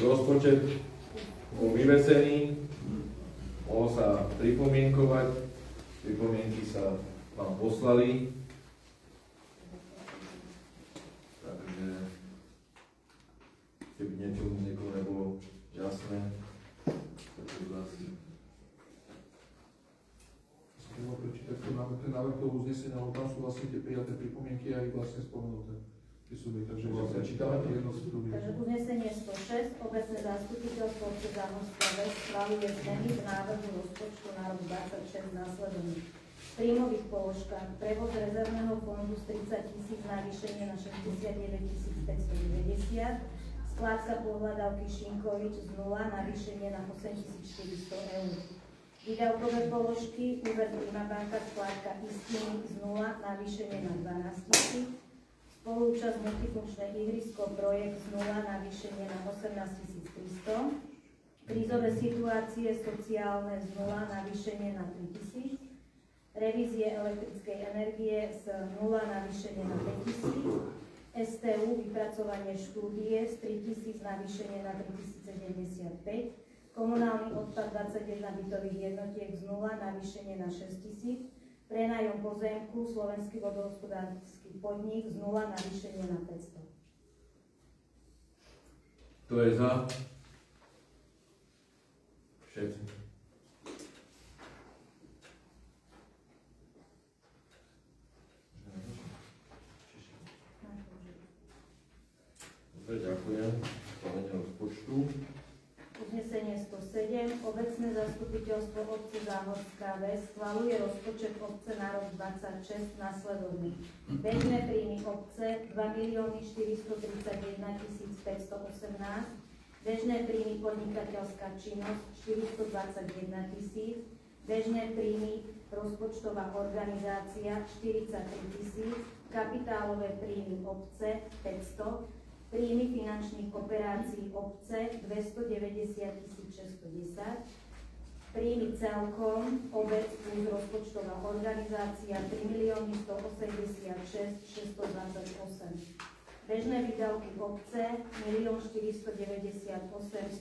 Rozpočet bol vyvesený, mohol sa pripomienkovať, pripomienky sa vám poslali, takže keby niekomu nebolo jasné, tak to zase. Chcem prečítať ten návrh toho uznesenia, lebo tam sú vlastne tie prijaté pripomienky a ich vlastne spomenuté. Takže vlastne čítame jedno z druhých. Takže uznesenie 106, obecné zastupiteľstvo obce Zámorská Ves schvaľuje zmeny v návrhu rozpočtu na rok 26 následovných. V príjmových položkách prevoz rezervného fondu z 30 000 navýšenie na 69 590, skládka pohľadávky Šinkovič z 0 navýšenie na 8400 eur. Výdavkové položky úver Prima banka skládka Istiny z 0 navýšenie na 12 000, spolúčasť multifunkčné ihrisko projekt z 0 navýšenie na 18 300, krízové situácie sociálne z 0 navýšenie na 3000, revízie elektrickej energie z 0 navýšenie na 5000, STU vypracovanie štúdie z 3000 navýšenie na 3075, komunálny odpad 21 bytových jednotiek z 0 navýšenie na 6000, prenájom pozemku Slovenský vodohospodársky podnik z 0 navýšenie na 500. Kto je za? Všetci. Dobre, ďakujem. Schválenie rozpočtu. Uznesenie 107. Obecné zastupiteľstvo obce Zámorská Ves schvaľuje rozpočet obce na rok 26 nasledovný. Bežné príjmy obce 2 431 518, bežné príjmy podnikateľská činnosť 421 000, bežné príjmy rozpočtová organizácia 43 000, kapitálové príjmy obce 500, príjmy finančných operácií obce 290 610, príjmy celkom obec plus rozpočtová organizácia 3 186 628, bežné výdavky obce 1 498 152,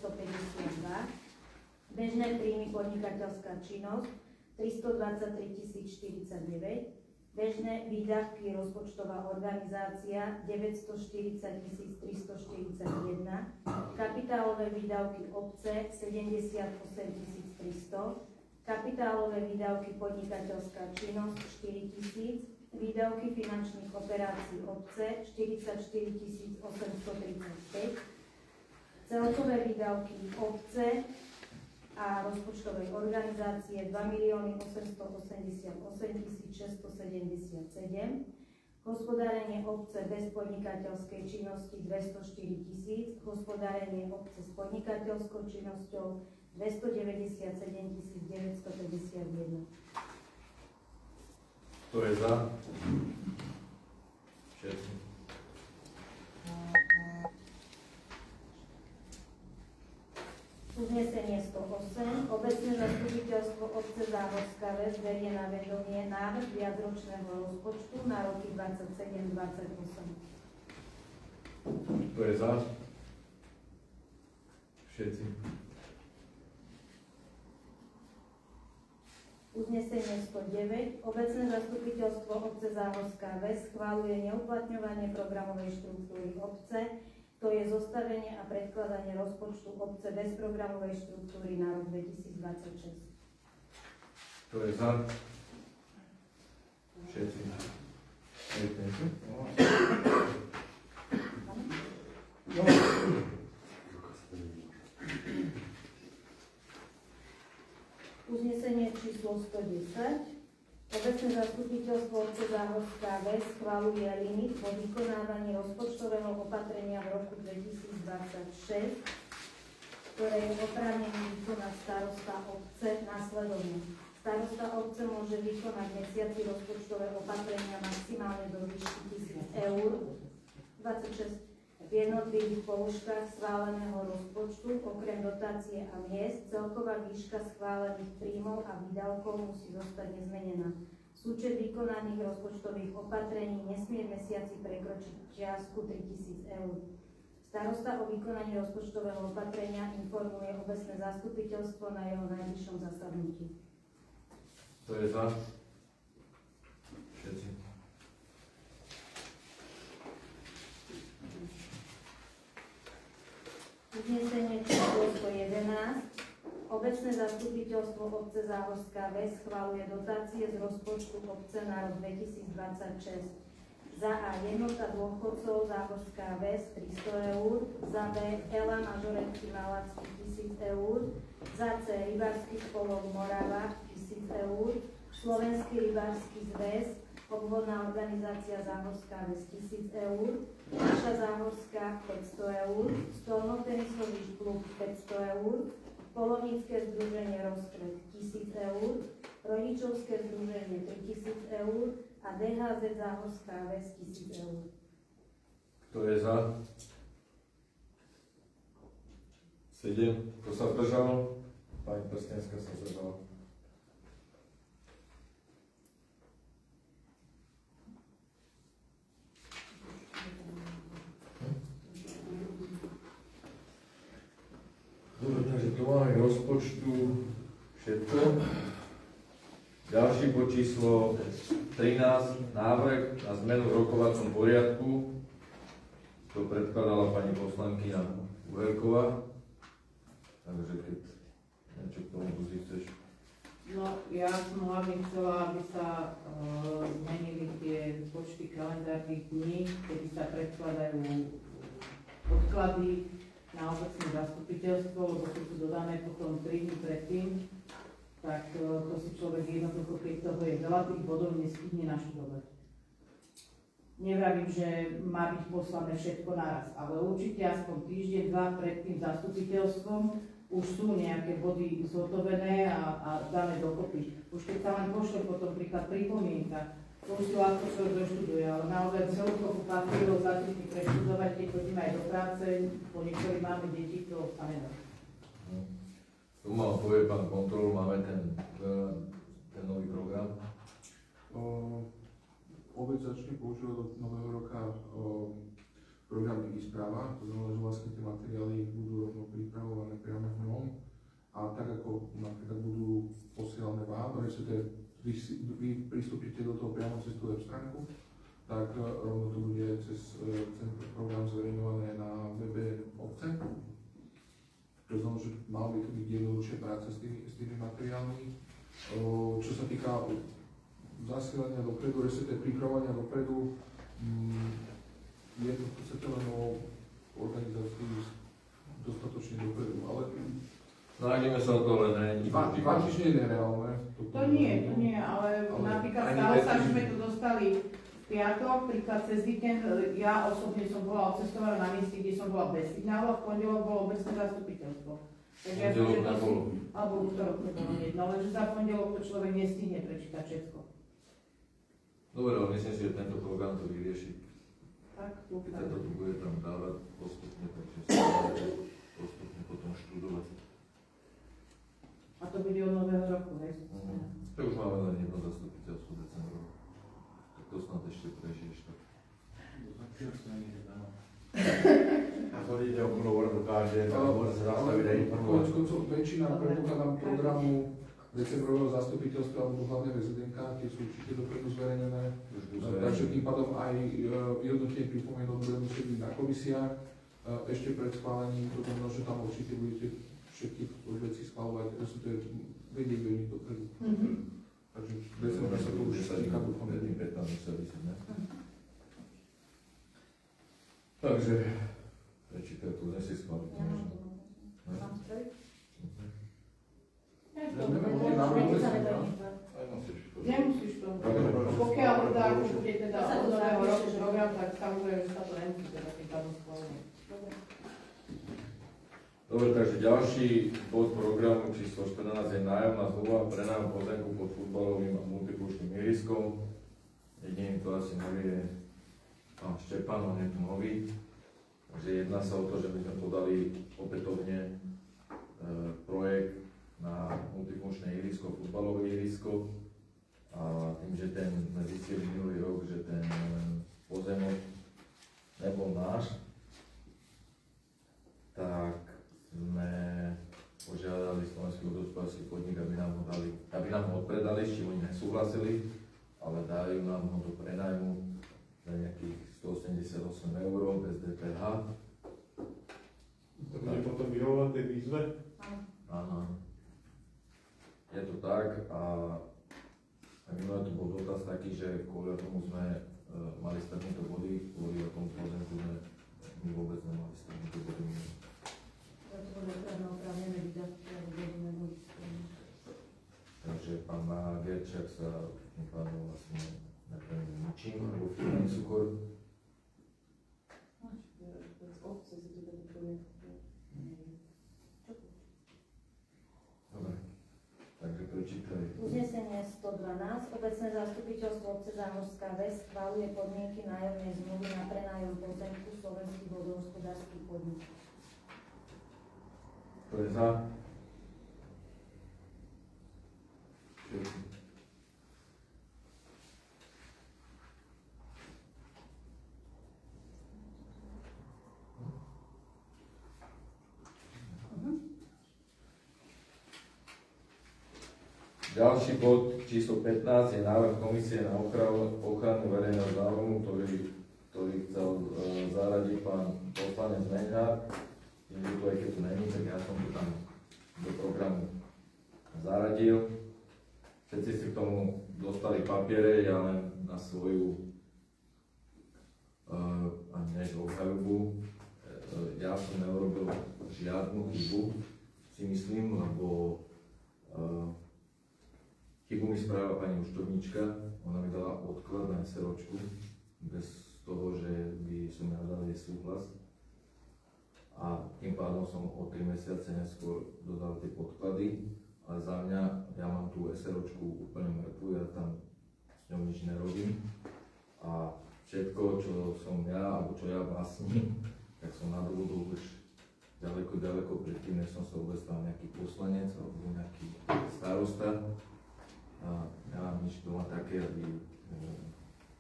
bežné príjmy podnikateľská činnosť 323 049, bežné výdavky rozpočtová organizácia 940 341, kapitálové výdavky obce 78 300, kapitálové výdavky podnikateľská činnosť 4 000, výdavky finančných operácií obce 44 835, celkové výdavky obce a rozpočtovej organizácie 2 888 677, hospodárenie obce bez podnikateľskej činnosti 204 000, hospodárenie obce s podnikateľskou činnosťou 297 951. Kto je za? Všetci. Uznesenie 108. Obecné zastupiteľstvo obce Zámorská Ves berie na vedomie návrh viacročného rozpočtu na roky 27-28. Kto je za? Všetci. Uznesenie 109. Obecné zastupiteľstvo obce Zámorská Ves schvaľuje neuplatňovanie programovej štruktúry obce, to je zostavenie a predkladanie rozpočtu obce bez programovej štruktúry na rok 2026. Kto je za? Všetci. Uznesenie číslo 110. Obecné zastupiteľstvo obce Zámorská Ves schvaľuje limit vo vykonávaní rozpočtového opatrenia v roku 2026, ktoré je oprávnený vykonať starosta obce nasledovne. Starosta obce môže vykonať mesiaci rozpočtové opatrenia maximálne do výšky 1000 eur. 26. V jednotlivých položkách schváleného rozpočtu, okrem dotácie a miest, celková výška schválených príjmov a výdavkov musí zostať nezmenená. Súčet vykonaných rozpočtových opatrení nesmie v mesiaci prekročiť čiastku 3000 eur. Starosta o vykonaní rozpočtového opatrenia informuje obecné zastupiteľstvo na jeho najbližšom zasadnutí. Kto je za? Všetci. Uznesenie číslo 111. Obecné zastupiteľstvo obce Záhorská Ves schvaľuje dotácie z rozpočtu obce na rok 2026. Za A jednota dôchodcov Záhorská Ves 300 eur, za B Ela Mažoretky Malacky 1000 eur, za C Rybársky spolok Morava 1000 eur, Slovenský rybársky zväz, obvodná organizácia Záhorská Ves 1000 eur, Naša Záhorská 500 eur, Stolnotenisový klub 500 eur, Polovnícke združenie Rozkvet 1000 eur, Rodičovské združenie 3000 eur a DHZ Záhorská Ves 1000 eur. Kto je za? 7. Kto sa zdržal? Pani Prstenská sa zdržala. Dobre, takže tu máme k rozpočtu všetko. Ďalší bod číslo 13, návrh na zmenu v rokovacom poriadku. To predkladala pani poslankyňa Uherková. Takže keď niečo k tomu chceš. No, ja som hlavne chcela, aby sa zmenili tie počty kalendárnych dní, kedy sa predkladajú podklady na obecné zastupiteľstvo, lebo keď sú dodané potom 3 dní predtým, tak to si človek jednoducho, keď toho je veľa tých bodov, nestihne naštudovať. Nevravím, že má byť poslané všetko naraz, ale určite aspoň týždeň, 2 pred tým zastupiteľstvom už sú nejaké body zhotovené a dané dokopy. Už keď sa len pošle potom príklad pripomienka, to už si ľahko človek doštuduje, ale naozaj celú kopu papierov začíti preštudovať, keď chodíme aj do práce, po niektorých máme deti, to sa nedá. Tu mal povie pán kontrol, máme ten nový program. Obec začne používať od nového roka program Digispráva, to znamená, že vlastne tie materiály budú rovno pripravované priamo v ňom a tak ako napríklad budú posielané vám, respektíve vy pristúpite do toho priamo cez tú web stránku, tak rovno to bude cez ten program zverejňované na webe obce. To znamená, že mal by to byť jednoduchšia práca s tými materiálmi. Čo sa týka zasielania dopredu, respektíve pripravovania dopredu, je to v podstate len o organizácii dostatočne dopredu, ale Nájdeme sa o to, len není. vám tiež nie je nereálne. To nie, ale napríklad stalo sa, že sme to dostali v piatok, príklad cez víkend, ja osobne som bola odcestovaná na mieste, kde som bola bez signálu, v pondelok bolo obecné zastupiteľstvo. Takže ja som, že to si, alebo útorok to bolo jedno, lenže za pondelok to človek nestihne prečítať všetko. Dobre, ale myslím si, že tento program to vyrieši. Tak, Keď sa to tu bude tam dávať postupne, takže sa dá postupne potom študovať. A to bude od nového roku, hej? To už máme len jedno zastupiteľstvo v decembru. Tak to snad ešte prežiješ tak. A chodíte okolo dokáže, môže sa zastaviť aj informovať. Koncov väčšina predpokladám programu decembrového zastupiteľstva alebo hlavne rezidentka, tie sú určite dopredu zverejnené. Takže tým pádom aj vyhodnotenie pripomienok bude musieť byť na komisiách. Ešte pred schválením, to znamená, že tam určite budete všetky veci schváľovať, sú to vedieť veľmi dopredu. Takže v decembra sa to už týka dúfam. 15 sa vysvedne. Takže, prečítaj tu, nesi schváliť. Mám spraviť? Nemusíš to. Pokiaľ teda už bude teda od nového roku program, tak samozrejme, že sa to nemusí teda týkať schválenia. Dobre, takže ďalší bod programu číslo 14 je nájomná zmluva pre nám pozemku pod futbalovým a multifunkčným ihriskom. Jediným to asi nový je pán Štepan, on je tu nový. Takže jedná sa o to, že my sme podali opätovne projekt na multifunkčné ihrisko, futbalové ihrisko. A tým, že sme zistili minulý rok, že ten pozemok nebol náš, s čím oni nesúhlasili, ale dajú nám ho do prenajmu za nejakých 188 € bez DPH. To bude potom vyhovovať tej výzve? Áno. Je to tak a minulé tu bol dotaz taký, že kvôli tomu sme mali stretnuté body, kvôli tomu pozemku sme my vôbec nemali stretnuté body. Takže pán Gerčak sa tým pádom vlastne nepremení ničím, alebo vtedy cukor. Dobre, takže prečítaj. Uznesenie 112. Obecné zastupiteľstvo obce Zámorská Ves schvaľuje podmienky nájomnej zmluvy na prenájom pozemku Slovenský vodohospodársky podnik. Kto je za? Všetci. Ďalší bod číslo 15 je návrh komisie na ochranu verejného záujmu, ktorý chcel zaradiť pán poslanec Menhár. Aj keď tu není, tak ja som to tam do programu zaradil. Všetci si k tomu dostali papiere, ja len na svoju než obhajobu. Ja som neurobil žiadnu chybu, si myslím, lebo chybu mi spravila pani účtovníčka, ona mi dala odklad na SROčku, bez toho, že by som ja dal jej súhlas. A tým pádom som o 3 mesiace neskôr dodal tie podklady, ale za mňa, ja mám tú SROčku úplne mŕtvu, ja tam s ňou nič nerobím. A všetko, čo som ja, alebo čo ja vlastním, tak som nadobudol už ďaleko predtým, než som sa vôbec stal nejaký poslanec alebo nejaký starosta. A ja mám nič doma také, aby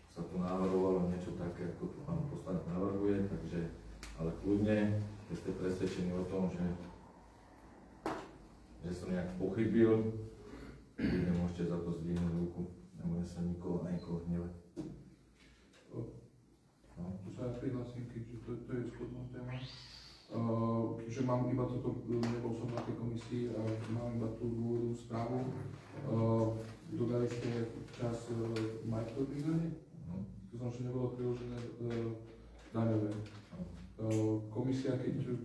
sa tu navrhovalo niečo také, ako tu pán poslanec navrhuje, takže, ale kľudne, keď ste presvedčení o tom, že som nejak pochybil, kľudne môžete za to zdvihnúť ruku, nebudem sa nikoho hnevať. No, tu sa ja prihlasím, keďže to je schodná téma. Keďže mám iba toto, nebol som na tej komisii a mám iba tú dôvodnú správu. Dodali ste čas majetkové priznanie? To znamená, že nebolo priložené daňové. Komisia, keď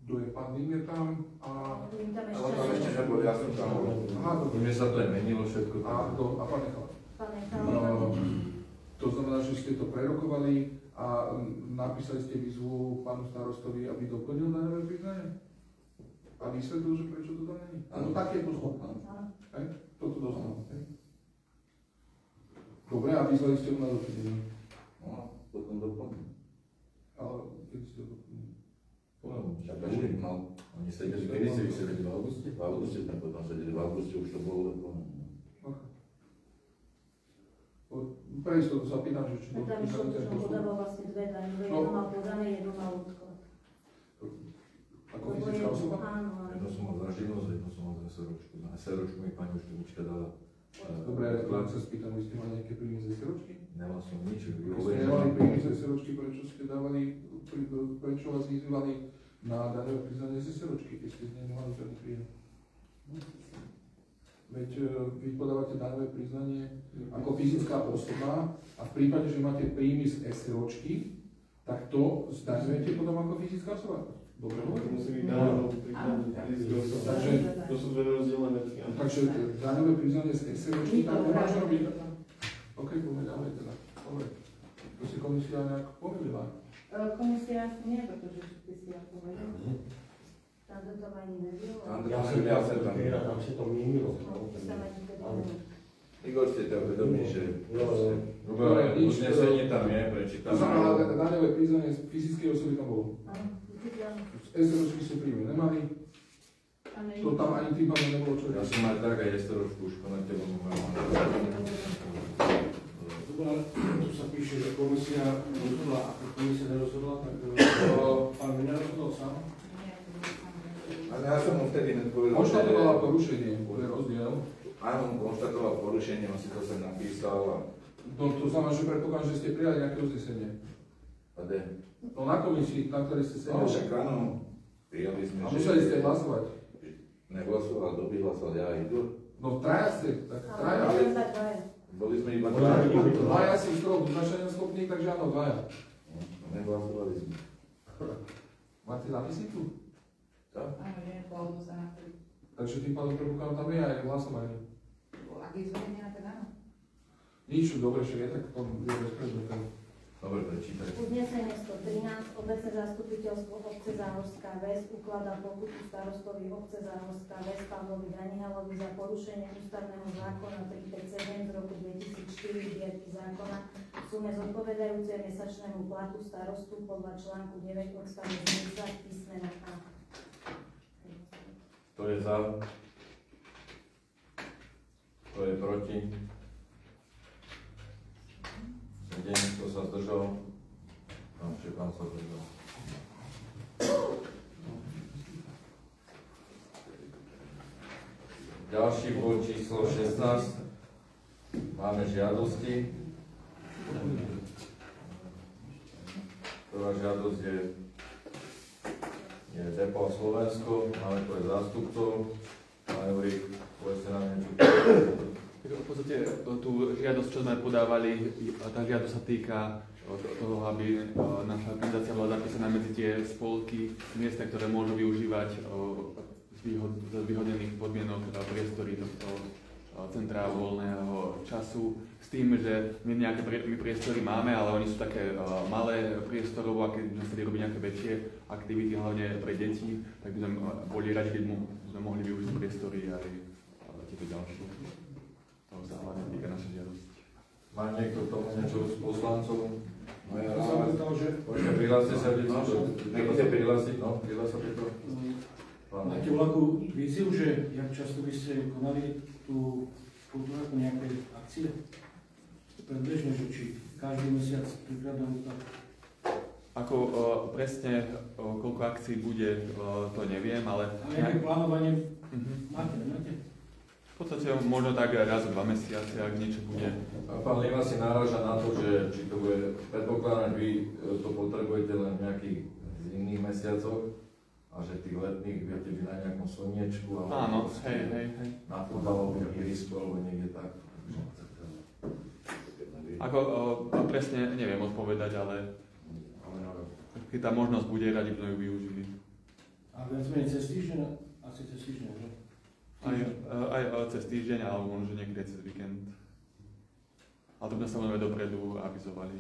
kto je pán Dým je tam a... Ale tam ešte nebol, ja som tam. Aha, dobre. Mne sa to aj menilo všetko. A pán Nechal. Pán Nechal. To znamená, že ste to prerokovali a napísali ste výzvu pánu starostovi, aby doplnil daňové priznanie? A vysvetlil, že prečo to tam není? No tak je to schopná. Toto doznal. Dobre, a vyzvali ste ho na doplnenie? No, potom doplnil. Ale keď ste to doplnili? Však každý mal. Oni sedeli, kedy ste vysedeli? V auguste? V auguste sme potom sedeli, v auguste už to bolo doplnené. Pre istotu sa pýtam, že či to... Tam išlo, že som podával vlastne dve daňové, jedno mal podané, jedno mal odklad. Ako fyzická osoba? Áno, áno. Jedno som mal za živnosť, jedno som mal za SROčku. Na SROčku mi pani účtovníčka dala. Dobre, ja sa spýtam, vy ste mali nejaké príjmy z SROčky? Nemal som nič. Vy ste nemali príjmy z SROčky, prečo ste dávali, prečo vás vyzývali na daňové priznanie z SROčky, keď ste z nej nemali žiadny príjem? Veď vy podávate daňové priznanie ako fyzická osoba a v prípade, že máte príjmy z SROčky, tak to zdaňujete potom ako fyzická osoba. Dobre, To musí byť daňové priznanie. To sú dve rozdielne veci. takže daňové priznanie z SROčky tak nemáš robiť. OK, poďme ďalej teda. Dobre. To si komisia nejak pomýlila. Komisia nie, pretože ty si ja povedal. Tam to tam ani nebylo. Ja som tam. Tam sa to mýlilo. No, to sa ma nikdy nebylo. Igor ste to vedomí, že... Dobre, uznesenie tam je, prečítam. To znamená, daňové priznanie z fyzickej osoby tam bolo. Áno, určite áno. Z SROčky ste príjmy nemali. To tam ani tým pádom nebolo čo. Ja som aj tak aj SROčku už konate, lebo Dobre, ale tu sa píše, že komisia rozhodla, ako komisia nerozhodla, tak pán by nerozhodol sám. Ale ja som mu vtedy nepovedal, Konštatovalo porušenie, to je rozdiel. Áno, on konštatoval porušenie, on si to sem napísal a No to znamená, že predpokladám, že ste prijali nejaké uznesenie.ade. No na komisii, na ktorej ste No sedeli. však áno, prijali sme, A museli ste hlasovať. nehlasoval, kto by hlasoval, ja a Igor. No traja ste, tak traja. Ale iba dvaja. Boli sme iba Dvaja si z toho vyznačenia schopní, takže áno, dvaja. Nehlasovali sme. Máte zápisy tu? Tak? Áno, nie, bolo sa na to. Takže tým pádom predpokladám, tam je aj hlasovanie. Ak je zverejnená, tak áno. Nič, dobre, však je tak to je bezpredmetné. Dobre, prečítaj. Uznesenie 113. Obecné zastupiteľstvo obce Záhorská Ves ukladá pokutu starostovi obce Záhorská Ves Pavlovi Danihalovi za porušenie ústavného zákona 357 z roku 2004 zbierky zákona v sume zodpovedajúcej mesačnému platu starostu podľa článku 9 odstavec 10 písmena A. Kto je za? Kto je proti? 7, kto sa zdržal? No, pán sa zdržal. Ďalší bod číslo 16. Máme žiadosti. Prvá žiadosť je Depo Slovensko, máme tu aj zástupcov. Pán Eurík, povedzte nám niečo. V podstate tú žiadosť, čo sme podávali, tá žiadosť sa týka toho, aby naša organizácia bola zapísaná medzi tie spolky miestne, ktoré môžu využívať z vyhodených podmienok priestory tohto centra voľného času. S tým, že my nejaké priestory máme, ale oni sú také malé priestorovo a keď by sme chceli robiť nejaké väčšie aktivity, hlavne pre deti, tak by sme boli radi, keď sme mohli využiť priestory aj tieto ďalšie. To sa hlavne týka naša žiadosť. Má niekto k tomu niečo z poslancov? No ja To sa pýtal, že Poďte, prihláste sa, nechcete prihlásiť, no, prihláste to. máte vlaku víziu, že jak často by ste konali tú kultúru nejaké akcie? Predbežne, že či každý mesiac trikrát do roka. Ako presne koľko akcií bude, to neviem, ale... A nejaké plánovanie Mhm. máte, nemáte? V podstate možno tak raz za 2 mesiace, ak niečo bude. Pán Lima si naráža na to, že či to bude predpokladať, vy to potrebujete len v nejakých zimných mesiacoch a že tých letných viete byť na nejakom slniečku Áno, hej. na futbalovom ihrisku alebo niekde tak. Ako presne neviem odpovedať, ale keď tá možnosť bude, radi by sme ju využili. A viac menej cez týždeň? Asi cez týždeň, že? Aj cez týždeň, alebo možno niekde cez víkend. Ale to by sme sa dopredu avizovali.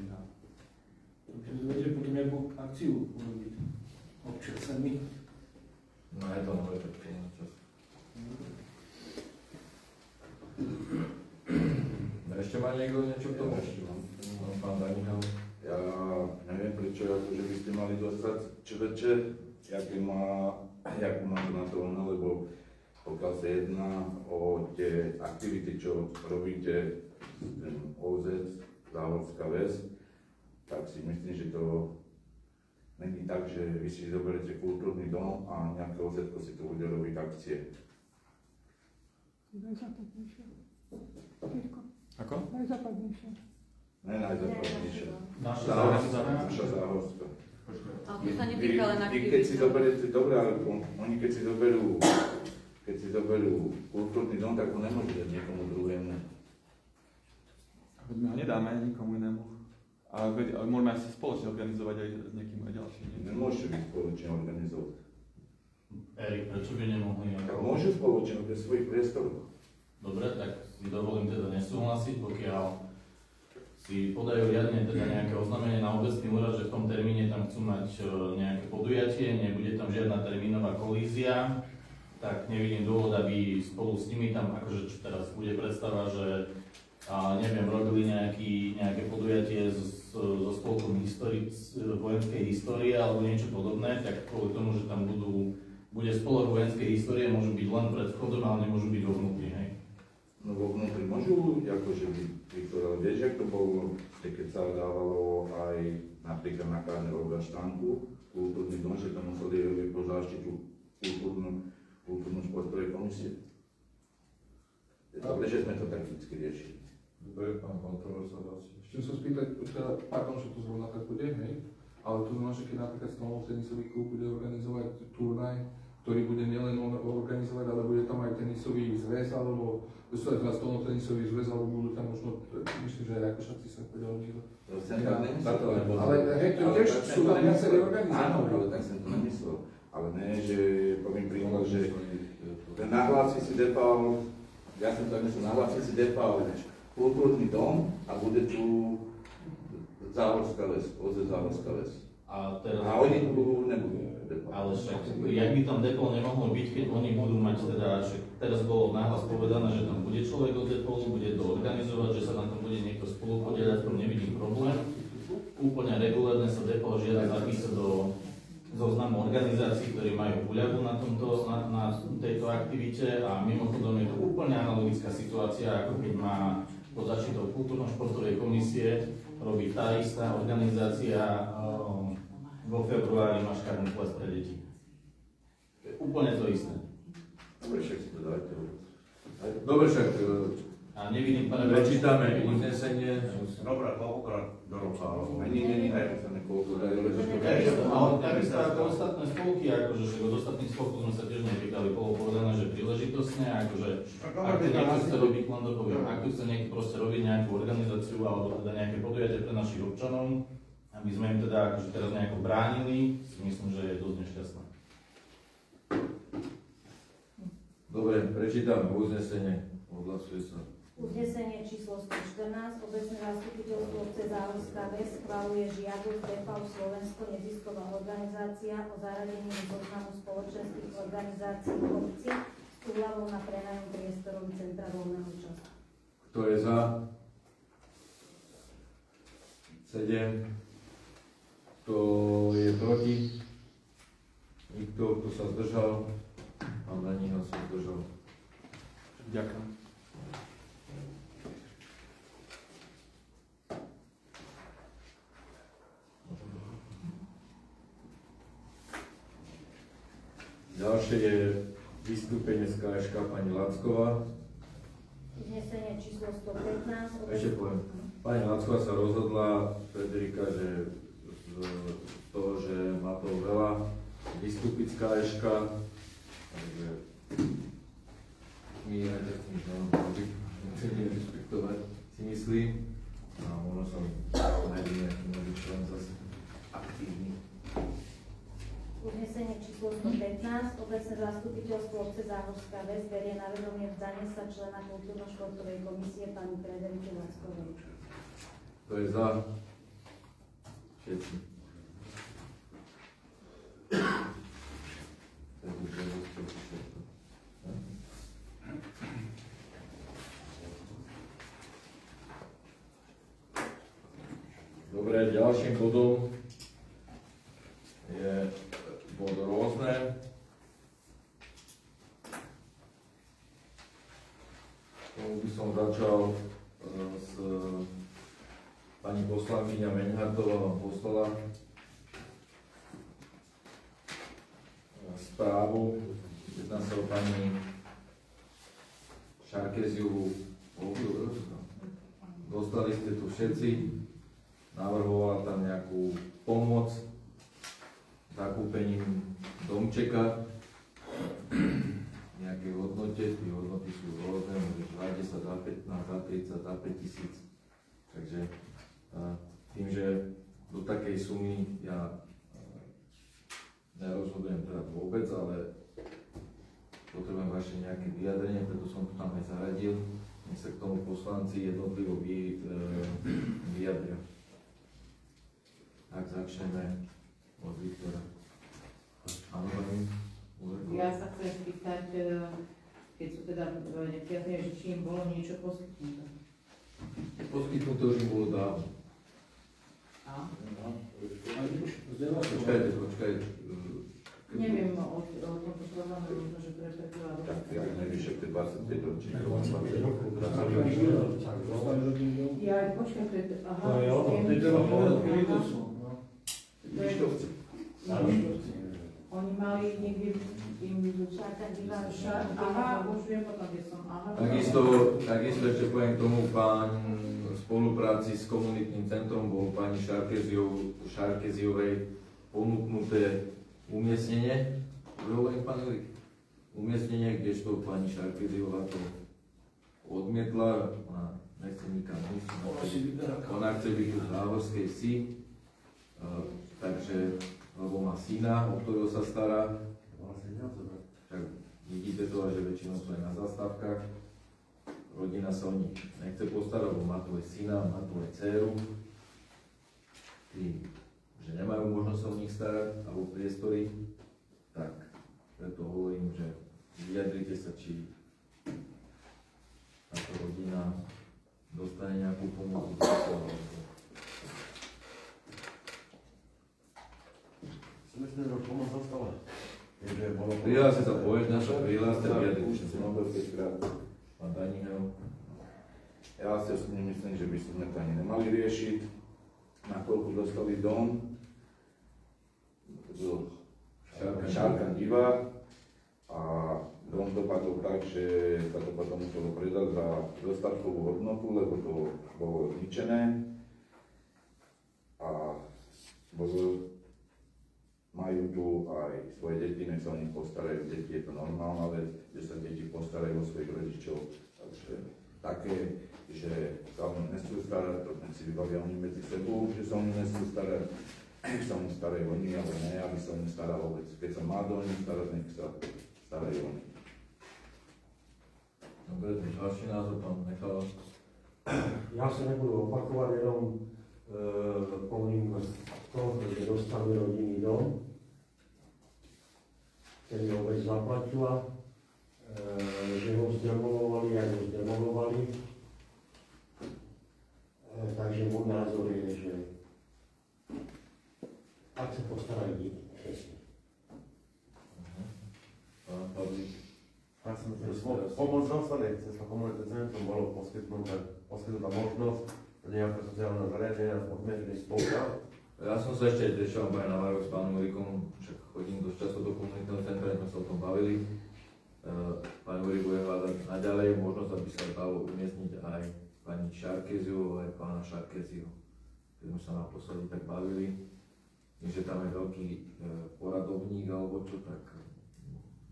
Takže viete potom nejakú akciu urobiť. Občas sa my. No je to nové tak na čas. Ešte má niekto niečo k tomu? No, pán Danihal. Ja neviem prečo, akože by ste mali dostať večer, jak má to na to ono, lebo pokiaľ sa jedná o tie aktivity, čo robíte OZ, Záhorská Ves, tak si myslím, že to není tak, že vy si zoberete kultúrny dom a nejaké OZ si to bude robiť akcie. Ako? Ne najzápadnejšie. Naša Naša Záhorská. Ale to sa netýka len Vy keď si aktivity. zoberete, dobré, ale oni keď si zoberú kultúrny dom, tak ho nemôžu dať niekomu druhému. Veď my ho nedáme nikomu inému. A môžeme asi spoločne organizovať aj s niekým aj ďalším. Nemôžete byť spoločne organizovať. Erik, prečo by nemohli? Tak môžu spoločne bez svojich priestorov. Dobre, tak si dovolím teda nesúhlasiť, pokiaľ si podajú riadne teda nejaké oznámenie na obecný úrad, že v tom termíne tam chcú mať nejaké podujatie, nebude tam žiadna termínová kolízia, tak nevidím dôvod, aby spolu s nimi tam, akože čo teraz bude predstava, že neviem, robili nejaké podujatie so spolkom vojenskej histórie alebo niečo podobné, tak kvôli tomu, že tam bude spolok vojenskej histórie, môžu byť len pred vchodom, ale nemôžu byť vo vnútri, hej? No vo vnútri môžu, akože vytvorili, vieš, jak to bolo, keď sa dávalo aj napríklad na Karnelovú štánku, kultúrny dom, že tam museli robiť po záštitu kultúrnu športovej komisie. Dobre, že sme to tak vždy riešili. Dobre, pán kontrolor sa vlastne. Chcem sa spýtať, teda, pardon, že to zrovna tak bude, hej? Ale to znamená, že keď napríklad stolnotenisový klub bude organizovať turnaj, ktorý bude nielen on organizovať, ale bude tam aj tenisový zväz, alebo teda stolnotenisový zväz, alebo budú tam možno, myslím, že aj Rakošáci sa povedal niekto. Ale hej, to tiež sú tam viaceré organizácie. Áno, ale tak som to nemyslel. Ale ne, že poviem príklad, že ten nahlási si DPAL, ja som to myslel, nahlási si DPAL kultúrny dom a bude tu Záhorská Les, OZ Záhorská Les. A teraz... A oni tu nebudú. Ale však, jak by tam depol nemohlo byť, keď oni budú mať teda, že teraz bolo náhlas povedané, že tam bude človek od depolu, bude to organizovať, že sa na tom bude niekto spolu podieľať, v tom nevidím problém. Úplne regulárne sa depol žiada zapísať do zoznamu organizácií, ktorí majú úľavu na tejto aktivite a mimochodom je to úplne analogická situácia, ako keď má pod zaštitou kultúrno-športovej komisie robí tá istá organizácia vo februári má škarný ples pre deti. To je úplne to isté. Dobre, však si to dajte. Dobre, však a nevidím prečítame uznesenie. Dobre, koľkokrát do roka, není najmyselné koľkokrát. Ale takisto ako ostatné spolky, akože od ostatných spolkov sme sa tiež netýkali, bolo povedané, že príležitostne, akože ak niekto chce robiť, len to poviem, ak tu chce niekto proste robiť nejakú organizáciu alebo teda nejaké podujatie pre našich občanov, aby sme im teda akože teraz nejako bránili, si myslím, že je dosť nešťastné. Dobre, prečítame uznesenie. Odhlasuje sa. Uznesenie číslo 114, obecné zastupiteľstvo obce Záhorská Ves schvaľuje žiadosť DPAL Slovensko nezisková organizácia o zaradení do zoznamu spoločenských organizácií v obci s úľavou na prenájom priestorov centra voľného času. Kto je za? 7. Kto je proti? Nikto, kto sa zdržal? Pán Daního sa zdržal. Ďakujem. Ďalšie je vystúpenie z KŠK pani Lacková. Uznesenie číslo 115. Ešte poviem. Pani Lacková sa rozhodla, Frederika, že z toho, že má to veľa, vystúpiť z KŠK. Takže my aj tak musíme respektovať, si myslím. A možno som nájde nejaký nový člen zase aktívny. Uznesenie číslo 115. Obecné zastupiteľstvo obce Záhorská Ves berie na vedomie vzdanie sa člena kultúrno-športovej komisie pani Frederiky Lackovej. To je za. Všetci. Dobre, ďalším bodom je bod rôzne. Tomu by som začal s pani poslankyňa Menhartová vám poslala správu. Jedná sa o pani Šarkeziu. Dostali ste tu všetci. Navrhovala tam nejakú pomoc zakúpením domčeka nejakej hodnote. Tie hodnoty sú rôzne, zvláde sa za 15, za 30, za 5 tisíc. Takže tým, že do takej sumy ja nerozhodujem teda vôbec, ale potrebujem vaše nejaké vyjadrenie, preto som to tam aj zaradil. Nech sa k tomu poslanci jednotlivo vyjadria. Tak začneme od Viktora. Áno, pani? Ja sa chcem spýtať, keď sú teda nepriazne, že či im bolo niečo poskytnuté. Poskytnuté už im bolo dávno. Počkajte. Neviem o tomto probléme, možno, že prepekla. Tak, ja nevíš, že tie 25 ročí. Ja aj počkajte, aha. To je ono, to je treba povedať, kedy to sú. Oni mali niekde im Šárka divá. Aha, už viem potom, kde som. Aha. Takisto ešte poviem k tomu, pán v spolupráci s komunitným centrom bol pani Šarkeziovej ponúknuté umiestnenie, hovorím pán Jurik, umiestnenie, kdežto pani Šarkeziová to odmietla, ona nechce nikam ísť, ona chce byť v Záhorskej Vsi, takže, lebo má syna, o ktorého sa stará, však vidíte to, že väčšinou sú aj na zastávkach, rodina sa o nich nechce postarať, lebo má tu aj syna, má tu aj dceru, tí, že nemajú možnosť sa o nich starať, alebo priestory, tak preto hovorím, že vyjadrite sa, či táto rodina dostane nejakú pomoc. Myslím, že pomoc dostala. Prihláste sa, povieš na čo, prihláste, vyjadrite sa. Pán Daníhel. Ja si osobne myslím, že by sme to ani nemali riešiť, nakoľko dostali dom Šárka divá a dom dopadol tak, že sa to potom muselo predať za dostatkovú hodnotu, lebo to bolo zničené a majú tu aj svoje deti, nech sa o nich postarajú, deti je to normálna vec, že sa deti postarajú o svojich rodičov, takže také, že sa o nich nechcú starať, to si vybavia oni medzi sebou, že sa o nich nechcú starať, nech sa o nich starajú oni, alebo ne, aby sa o nich staral vôbec. Keď sa má do nich starať, nech sa starajú oni. Dobre, ďalší názor, pán Michal. Ja sa nebudú opakovať, jenom poviem to, že dostali rodinný dom, ktorý obec zaplatila, že ho zdemolovali, jak ho zdemolovali. Takže môj názor je, že ak sa postarajú deti, všetci. Pán Pavlík. Ja si myslím, že pomoc dostane, cez to komunitné centrum bolo poskytnutá možnosť nejaké sociálne zariadenia, odmietli spolka. Ja som sa ešte dešal aj na Varok s pánom Jurikom, však chodím dosť často do komunitného centra, sme sa o tom bavili. Pán Jurik bude hľadať naďalej možnosť, aby sa dalo umiestniť aj pani Šarkeziu, aj pána Šarkeziu. Keď sme sa naposledy tak bavili, že tam je veľký poradovník alebo čo, tak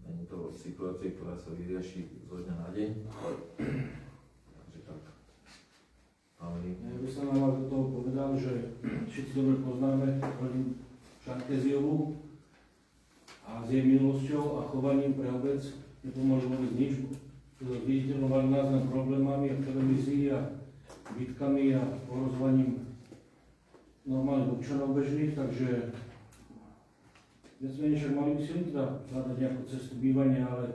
není to situácia, ktorá sa vyrieši zo dňa na deň. Takže tak. Ja by som vám do toho povedal, že všetci dobre poznáme rodinu Šarkeziovu a s jej minulosťou a chovaním pre obec nepomôže vôbec nič. Viditeľovali nás nad problémami a televízii a bitkami a ohrozovaním normálnych občanov bežných, takže viac menej však mali by si teda hľadať nejakú cestu bývania, ale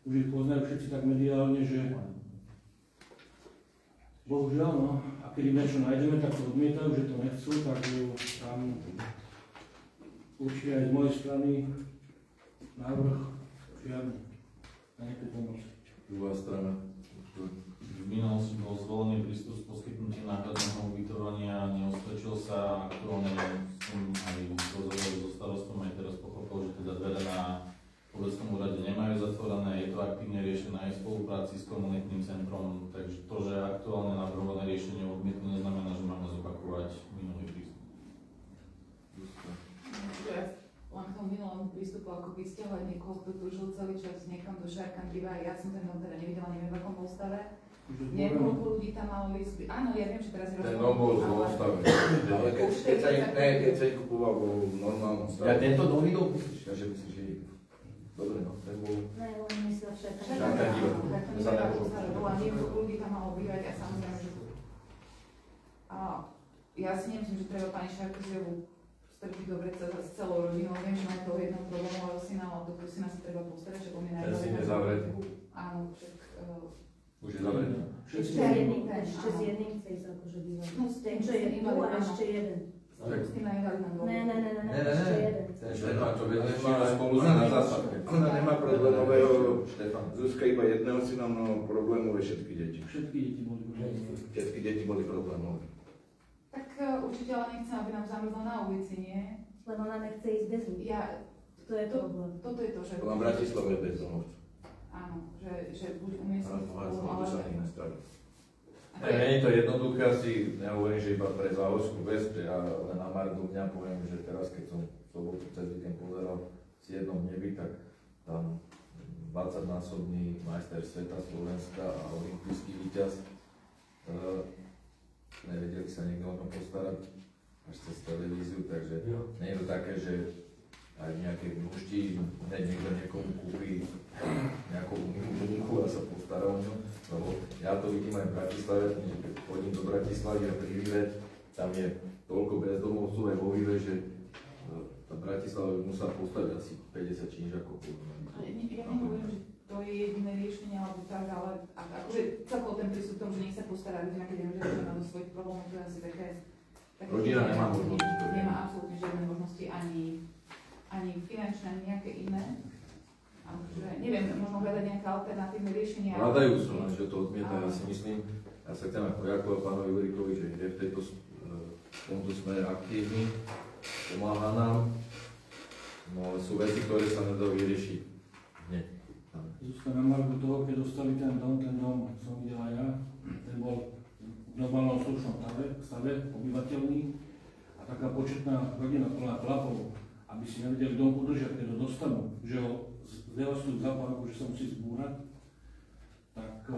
už ich poznajú všetci tak mediálne, že bohužiaľ, no, a keď im niečo nájdeme, tak to odmietajú, že to nechcú, tak tam určite aj z mojej strany návrh žiadny na nejakú pomoc. Druhá strana. V minulosti bol zvolený prístup s poskytnutím náhradného ubytovania, neosvedčil sa, aktuálne som aj rozhovoril so starostom, aj teraz pochopil, že teda dvere na obecnom úrade nemajú zatvorené, je to aktívne riešené aj v spolupráci s komunitným centrom, takže to, že aktuálne navrhované riešenie odmietnú, neznamená, že máme zopakovať minulý prístup. Len k tomu minulému prístupu, ako vysťahovať niekoho, kto tu žil celý čas niekam do Šárka divá, ja som ten dom teda nevidela, neviem, v akom bol stave. Niekoľko ľudí tam malo ísť, áno, ja viem, že teraz je rozpočet. Ten dom bol v zlom stave. Ale keď sa ich kupoval, bol v normálnom stave. Ja tento dom videl, ja že myslíš, že dobre, no, ten bol... Ne, on myslel Šárka divá. Niekoľko ľudí tam malo bývať a samozrejme, že ja si nemyslím, že treba pani Šarkeziovu strpiť dobre s celou rodinou. Viem, že má toho jedného problémového syna, ale do toho syna sa treba postarať, že on je najlepšie. Ten syn je zavretý. Áno, však... Už je zavretý. Ešte s jedným chce ísť akože bývať. No, ten, čo je tu a ešte jeden. S tým na invalidnom domu. Ne, ešte jeden. Ten Štefán, čo vedľa spolu na zásadke. Ona nemá problémového Zuzka iba jedného syna, no problémové všetky deti. Všetky deti boli problémové. Všetky deti boli problémové. Tak určite ale nechcem, aby nám zamrzla na ulici, nie? Lebo ona nechce ísť bez nich. To To je problém. Toto je to, že... To mám Bratislave bez domovcov. Áno, že buď umiestniť spolu, ale... Nie je to jednoduché, asi nehovorím, že iba pre Záhorskú Ves, ja len na margu dňa poviem, že teraz, keď som v sobotu cez víkend pozeral v 7. nebi, tak tam 20-násobný majster sveta Slovenska a olympijský víťaz. Nevedeli sa niekto o tom postarať až cez televíziu, takže nie je to také, že aj nejaké mušti, niekto niekomu kúpi nejakú uninku a sa postará o ňu, lebo ja to vidím aj v Bratislave, že keď chodím do Bratislavy a pri Vive, tam je toľko bezdomovcov aj vo Vive, že tá Bratislava musela postaviť asi 50 činžakov. Ja nehovorím, že to je jediné riešenie alebo tak, ale akože celkovo ten prístup k tomu, že nech sa postará ľudia, keď neviem, že má do svojich problémov, to je asi také... Rodina nemá možnosti. Nemá absolútne žiadne možnosti ani finančné, ani nejaké iné. Takže neviem, možno hľadať nejaké alternatívne riešenia. Hľadajú sa, že to odmieta, ja si myslím, ja sa chcem aj poďakovať pánovi Jurikovi, že je v tomto smere aktívny, pomáha nám, no ale sú veci, ktoré sa nedajú vyriešiť hneď. Zuzka, na margu toho, keď dostali ten dom som videl aj ja, ten bol v normálnom slušnom stave, obyvateľný a taká početná rodina plná chlapov, aby si nevedeli dom udržať, keď ho dostanú, že ho zdevastujú v západu, že sa musí zbúrať, tak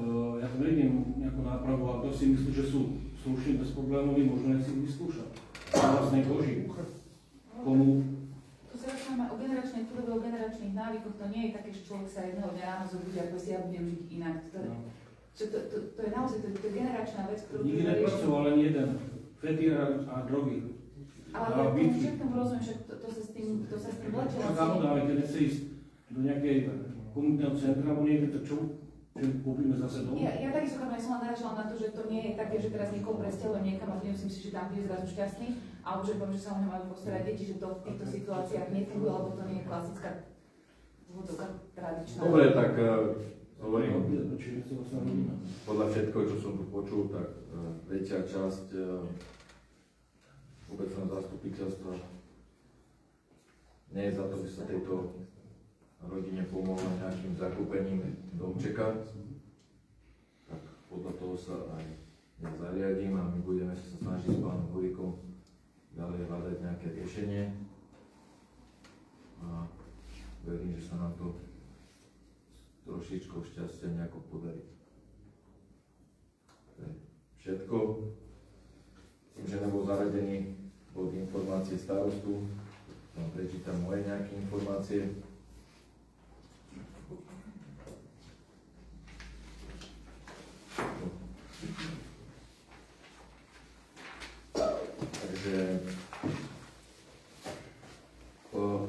ja to nevidím nejakú nápravu, a kto si myslí, že sú slušní bez problémov, možno nech si ich vyskúšať. Na vlastnej koži. Komu? To sa rozprávame o generačnej podobe, o generačných návykoch, to nie je také, že človek sa jedného dňa ráno zobudí, ako si ja budem žiť inak. To je naozaj to je generačná vec, ktorú... Nikdy nepracoval len jeden. Fetír a drogy. Ale ja tomu všetkému rozumiem, že to sa s tým vlečilo. Ale keď nechce ísť do nejakej komunitného centra, alebo niekde, tak čo kúpime zase dom? Ja takisto chápem, som len naražala na to, že to nie je také, že teraz niekoho presťahujem niekam a nemyslím si, že tam bude zrazu šťastný, alebo že poviem, že sa o ňom majú postarať deti, že to v týchto situáciách nefunguje, alebo to nie je klasická tradičná. Dobre, tak hovorím, podľa všetkoho, čo som tu počul, tak väčšia časť obecného zastupiteľstva nie je za to, by sa tejto rodine pomohla nejakým zakúpením domčeka, tak podľa toho sa aj ja zariadím a my budeme sa snažiť s pánom Hurikom ďalej hľadať nejaké riešenie a verím, že sa nám to trošičkou šťastia nejako podarí. To je všetko. Tým, že nebol zaradený bod informácie starostu, vám prečítam moje nejaké informácie. Takže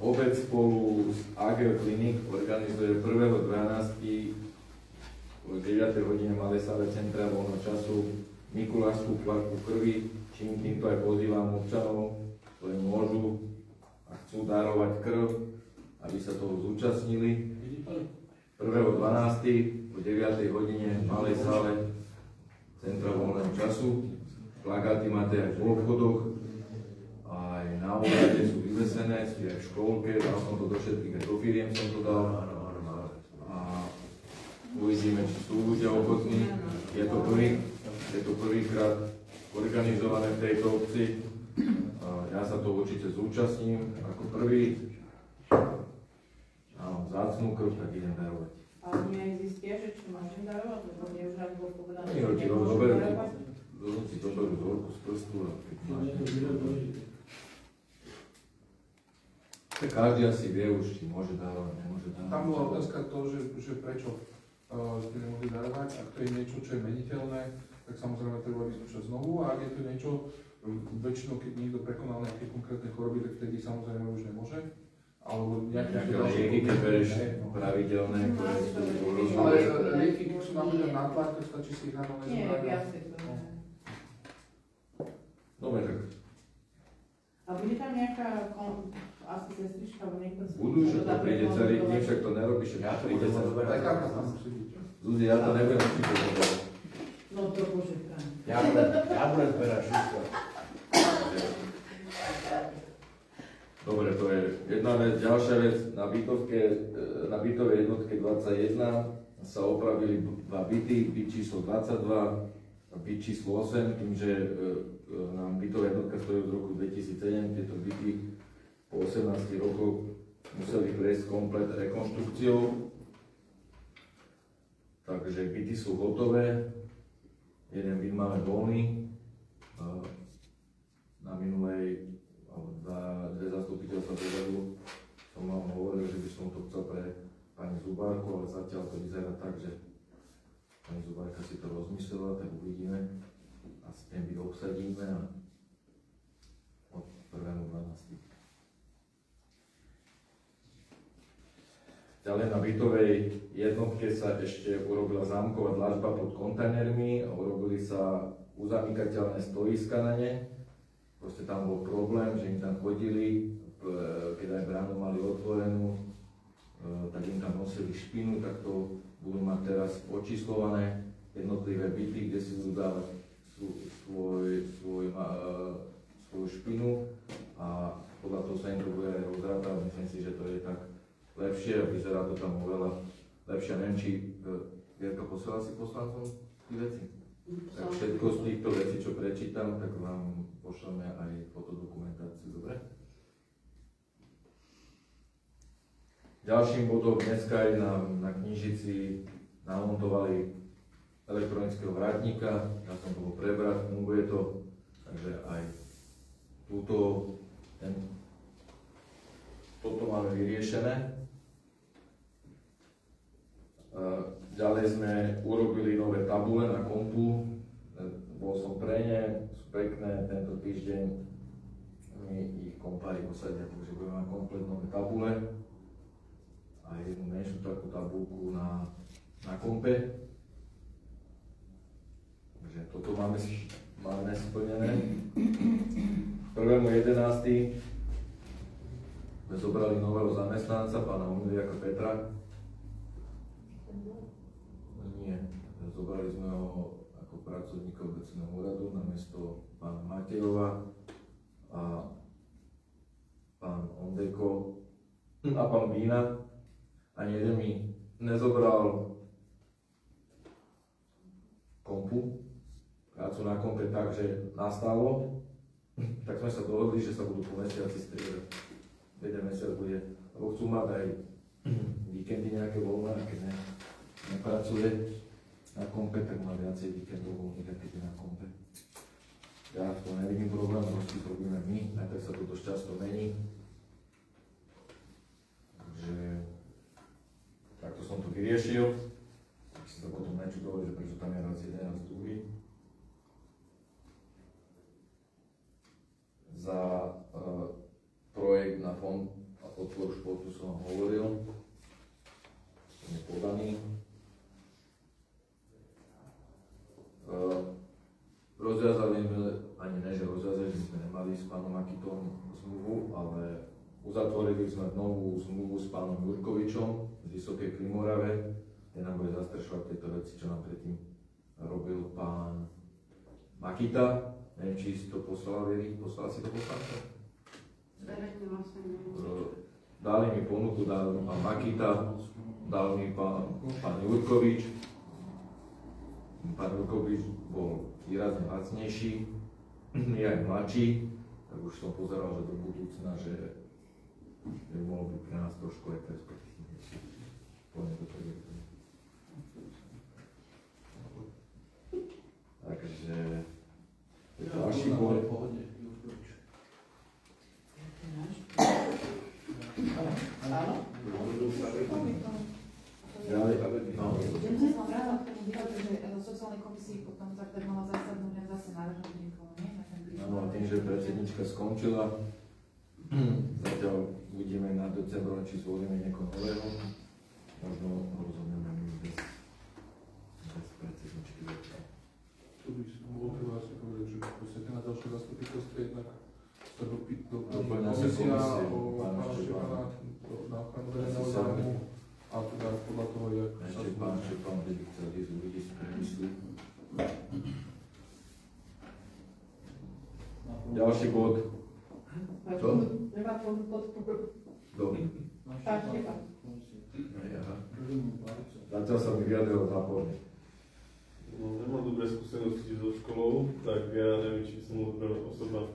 obec spolu s AGL Clinic organizuje 1.12. o 9. hodine v Malej sále Centra voľného času Mikulášskú platbu krvi, čím týmto aj pozývam občanov, ktorí môžu a chcú darovať krv, aby sa toho zúčastnili. 1.12. o 9. hodine v Malej sále Centra voľného času. Plagáty máte aj v obchodoch, aj na úrade sú vyvesené, sú aj v škôlke, dal som to do všetkých, aj do firiem som to dal. A uvidíme, či sú ľudia ochotní. Je to prvýkrát organizované v tejto obci. Ja sa to určite zúčastním ako prvý. Áno, vzácnú krv, tak idem darovať. Ale nie zistia, že či môžem darovať, lebo mne už raz bolo povedané, že nemôžem darovať. Si doberú vzorku z prstu a tak každý asi vie už, či môže darovať, nemôže darovať. Tam bola otázka to, že prečo ste nemohli darovať, ak to je niečo, čo je meniteľné, tak samozrejme treba vyskúšať znovu, a ak je to niečo, väčšinou keď niekto prekonal nejaké konkrétne choroby, tak vtedy samozrejme už nemôže. Alebo nejaké lieky, keď bereš pravidelné, ktoré sú dôležité. Ale lieky, keď sú napríklad na tlak, tak stačí si ich ráno Nie, viacej to nie. Dobre, tak. A bude tam nejaká asi sestrička, alebo niekto... Budú, že to príde celý dní, však to nerobíš, však to príde celý dní. Lekárka tam musí byť. Zuzi, ja to nebudem určite zberať. No to bože, práve. Ja budem zberať všetko. Dobre, to je jedna vec. Ďalšia vec, na bytovej jednotke 21 sa opravili dva byty, byt číslo 22 a byt číslo 8, tým, že nám bytová jednotka stojí od roku 2007, tieto byty po 18 rokoch museli prejsť komplet rekonštrukciou. Takže byty sú hotové, jeden byt máme voľný. Na minulej dve zastupiteľstva dozadu som vám hovoril, že by som to chcel pre pani Zubárku, ale zatiaľ to vyzerá tak, že pani Zubárka si to rozmyslela, tak uvidíme a s tým byt obsadíme a od 1.12. Ďalej na bytovej jednotke sa ešte urobila zámková dlažba pod kontajnermi a urobili sa uzamykateľné stoiska na ne. Proste tam bol problém, že im tam chodili, keď aj bránu mali otvorenú, tak im tam nosili špinu, tak to budú mať teraz očíslované jednotlivé byty, kde si budú dávať svoju špinu a podľa toho sa im to bude aj rozrátať. Myslím si, že to je tak lepšie a vyzerá to tam oveľa lepšie. Neviem, či Vierka posiela si poslancom tí veci? Tak všetko z týchto vecí, čo prečítam, tak vám pošleme aj fotodokumentáciu, dobre? Ďalším bodom dneska je na knižnici namontovali elektronického vrátnika, ja som to bol prebrať, funguje to, takže aj toto máme vyriešené. Ďalej sme urobili nové tabule na kompu, bol som pre ne, sú pekné, tento týždeň mi ich kompári posadia, takže budeme mať komplet nové tabule a jednu menšiu takú tabulku na kompe. Takže toto máme splnené. 1.11. sme zobrali nového zamestnanca, pána Omiliaka Petra. Nie, zobrali sme ho ako pracovníka obecného úradu namiesto pána Matejova a pán Ondeko a pán Vína. Ani jeden mi nezobral kompu, prácu na kompe tak, že nastálo. Tak sme sa dohodli, že sa budú po mesiaci striedať. Jeden mesiac bude, lebo chcú mať aj víkendy nejaké voľné, a keď nepracuje na kompe, tak má viacej víkendov voľných, keď je na kompe. Ja v tom nevidím problém, rozpis robíme my, aj tak sa to dosť často mení. Takže takto som to vyriešil. Tak si to potom nečudovali, že prečo tam je raz jeden, raz druhý. Za projekt na fond a podporu športu som hovoril. Som je podaný. Rozviazali sme, ani ne, že rozviazali, že sme nemali s pánom Makitom zmluvu, ale uzatvorili sme novú zmluvu s pánom Jurkovičom z Vysokej Primorave, kde nám bude zastrešovať tieto veci, čo nám predtým robil pán Makita. Neviem, či si to poslala, poslala si to poslanca? Dali mi ponuku, dal mi pán Makita, dal mi pán Jurkovič. Pán Jurkovič bol výrazne lacnejší, je aj mladší, tak už som pozeral, že do budúcna, že by mohol byť pre nás trošku aj perspektívnejší. Poďme do projektu. Takže ďalší bod. Áno? Ďalej, no. Som ráda k tomu dielu, že do sociálnej komisii potom tak mala zasadnúť zase navrhnúť niekoho, nie? Áno, a tým, že predsednička skončila, zatiaľ uvidíme na decembr, či zvolíme niekoho nového. Možno rozhodneme bez predsedničky. Tu by som mohol vlastne povedať, že v podstate na ďalšie zastupiteľstvo jednak sa dopýtla komisia o pána Štepana na ochranu verejného záujmu a teda podľa toho, jak sa ešte pán Štepan by chcel ísť ľudí z priemyslu. Ďalší bod. Treba potom Tak, teba. Zatiaľ sa mi vyjadril záporne. No, nemám dobré skúsenosti so školou, tak ja neviem, či som dobrá osoba.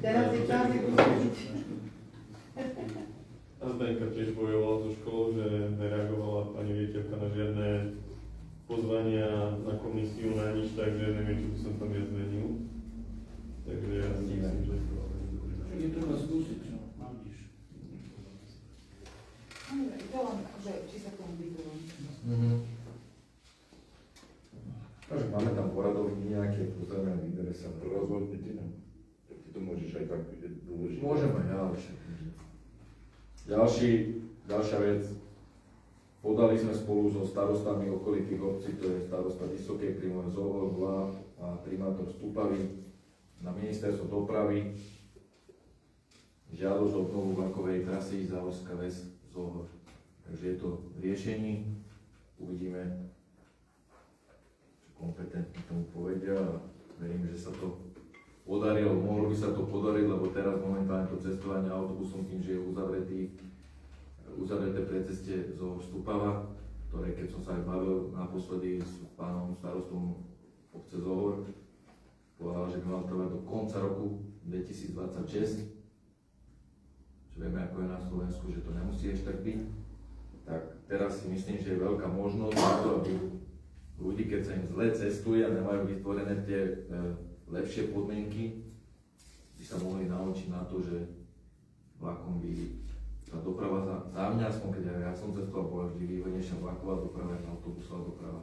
Teraz je čas vypustiť. A Zdenka tiež bojovala so školou, že nereagovala pani riaditeľka na žiadne pozvania na komisiu, na nič, takže neviem, či by som tam viac zmenil. Takže ja si myslím, že to nie dobrý nápad. Je treba skúsiť, čo? Mám tiež. To len, že či sa tomu vyjadrujem. Takže máme tam poradovky nejaké, pozrieme, vybere sa. Rozhodnite nám. Ty to môžeš aj tak vidieť dôležité. Môžeme, ja, ale však. Ďalšia vec. Podali sme spolu so starostami okolitých obcí, to je starosta Vysokej Prímoj, Zohor, Vlá a primátor Stupavy na ministerstvo dopravy žiadosť o obnovu vlakovej trasy Záhorská Ves, Zohor. Takže je to v riešení. Uvidíme, kompetentní tomu povedia a verím, že sa to podarí, alebo mohlo by sa to podariť, lebo teraz momentálne to cestovanie autobusom tým, že je uzavreté predcestie zo Stupava, ktoré keď som sa aj bavil naposledy s pánom starostom obce Zohor, povedal, že by mal trvať do konca roku 2026, čo vieme, ako je na Slovensku, že to nemusí ešte tak byť. Tak teraz si myslím, že je veľká možnosť na to, aby ľudí, keď sa im zle cestuje a nemajú vytvorené tie lepšie podmienky, by sa mohli naučiť na to, že vlakom by tá doprava za mňa, aspoň keď ja som cestoval, bola vždy výhodnejšia vlaková doprava ako autobusová doprava.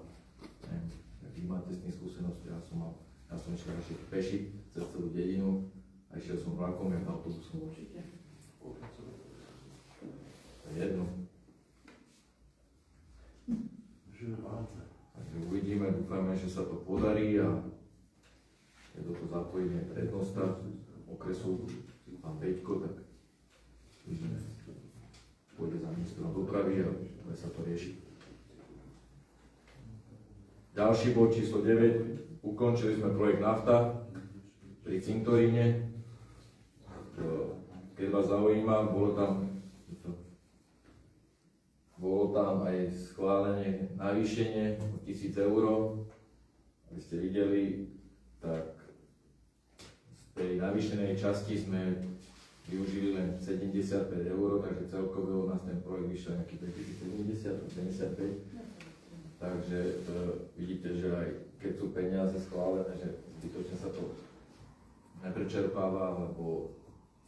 Neviem, aký máte s tým skúsenosti, ja som išiel ešte peši cez celú dedinu a išiel som vlakom a autobusom. Určite. To je jedno. Takže uvidíme, dúfajme, že sa to podarí a keď do toho zapojíme prednosta okresu pán Peťko, tak uvidíme. Pôjde za ministrom dopravy a bude sa to riešiť. Ďalší bod číslo 9. Ukončili sme projekt Nafta pri cintoríne. Keď vás zaujíma, bolo tam aj schválenie navýšenie o 1000 eur. Aby ste videli, tak z tej navýšenej časti sme využili len 75 eur, takže celkovo nás ten projekt vyšiel nejaký 2070, 75. Takže vidíte, že aj keď sú peniaze schválené, že zbytočne sa to neprečerpáva, lebo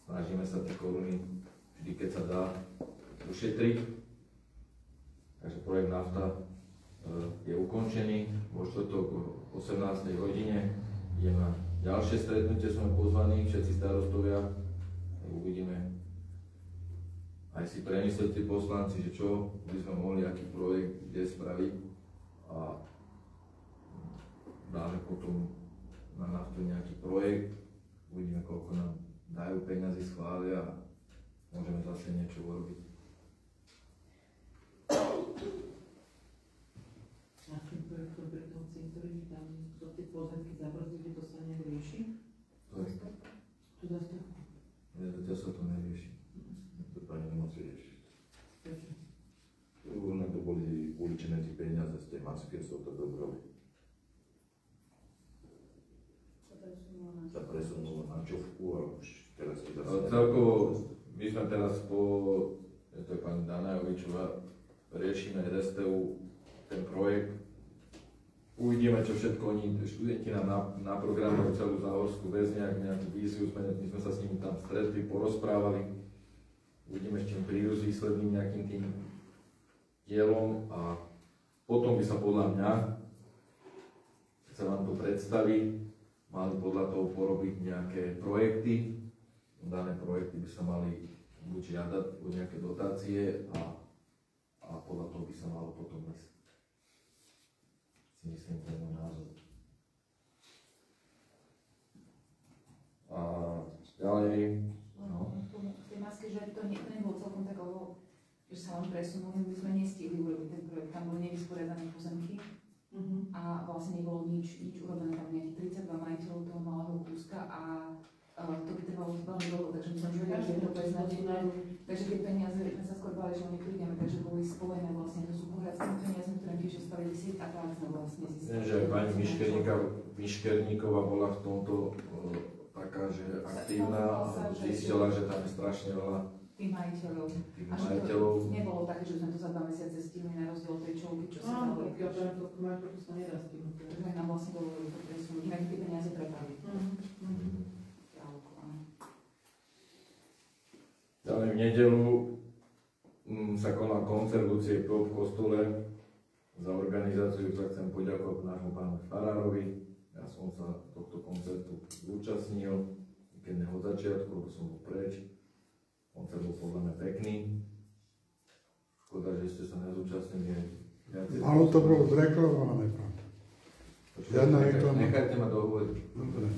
snažíme sa tie koruny vždy, keď sa dá, ušetriť. Takže projekt Nafta je ukončený, vo štvrtok o 18. hodine. Ideme na ďalšie stretnutie, sme pozvaní, všetci starostovia. Uvidíme. Aj si premyslieť tí poslanci, že čo by sme mohli, aký projekt, kde spraviť. A dáme potom na Naftu nejaký projekt. Uvidíme, koľko nám dajú peniazy, schvália a môžeme zase niečo urobiť. A tým projektom pre toho cintorínu tam do tie pozemky zabrzdili, to sa nerieši? To je. Tu zastavku. Zatiaľ sa to nerieši. To pani nemusí riešiť. Prečo? Na to boli určené tie peniaze z tej masky, sú to dobrali. Sa presunulo na čovku a už teraz je zase... Celkovo, my sme teraz to je pani Danajovičová, riešime RSTU, ten projekt. Uvidíme, čo všetko oni, študenti nám naprogramujú celú Záhorskú Ves, nejakú víziu, my sme sa s nimi tam stretli, porozprávali. Uvidíme, s čím prídu s výsledným nejakým tým dielom a potom by sa podľa mňa, keď sa vám to predstaví, mali podľa toho porobiť nejaké projekty. Dané projekty by sa mali buď žiadať o nejaké dotácie a podľa toho by sa malo potom ísť. Si myslím, ten môj názor. A ďalej, no. V tej maske, že to nebolo celkom tak, lebo že sa len presunuli, my sme nestihli urobiť ten projekt, tam boli nevysporiadané pozemky a vlastne nebolo nič urobené, tam nejakých 32 majiteľov toho malého kúska a to by trvalo veľmi dlho, takže my sme už vedeli, že je to beznadeľné. Takže tie peniaze, my sa skôr báli, že oni prídeme, takže boli spojené vlastne, to sú pohľadskými peniazmi, ktoré tiež ostali vysieť a tak sme vlastne zistili. Viem, že pani Miškerníková bola v tomto taká, že aktívna a zistila, že tam je strašne veľa tých majiteľov. A že to nebolo také, že sme to za 2 mesiace stihli na rozdiel tej čolky, čo sa dalo. Áno, pokiaľ to majiteľ sa nedá stihnúť. Takže nám vlastne dovolili to presunúť, inak tie peniaze prepadli. Ďalej v nedeľu sa konal koncert Lucie Pop v kostole. Za organizáciu sa chcem poďakovať nášmu pánu farárovi. Ja som sa tohto koncertu zúčastnil, keď ne od začiatku, lebo som bol preč. Koncert bol podľa mňa pekný. Škoda, že ste sa nezúčastnili. Áno, to bolo zreklamované, pán. Žiadna reklama. Nechajte ma dohovoriť. Dobre.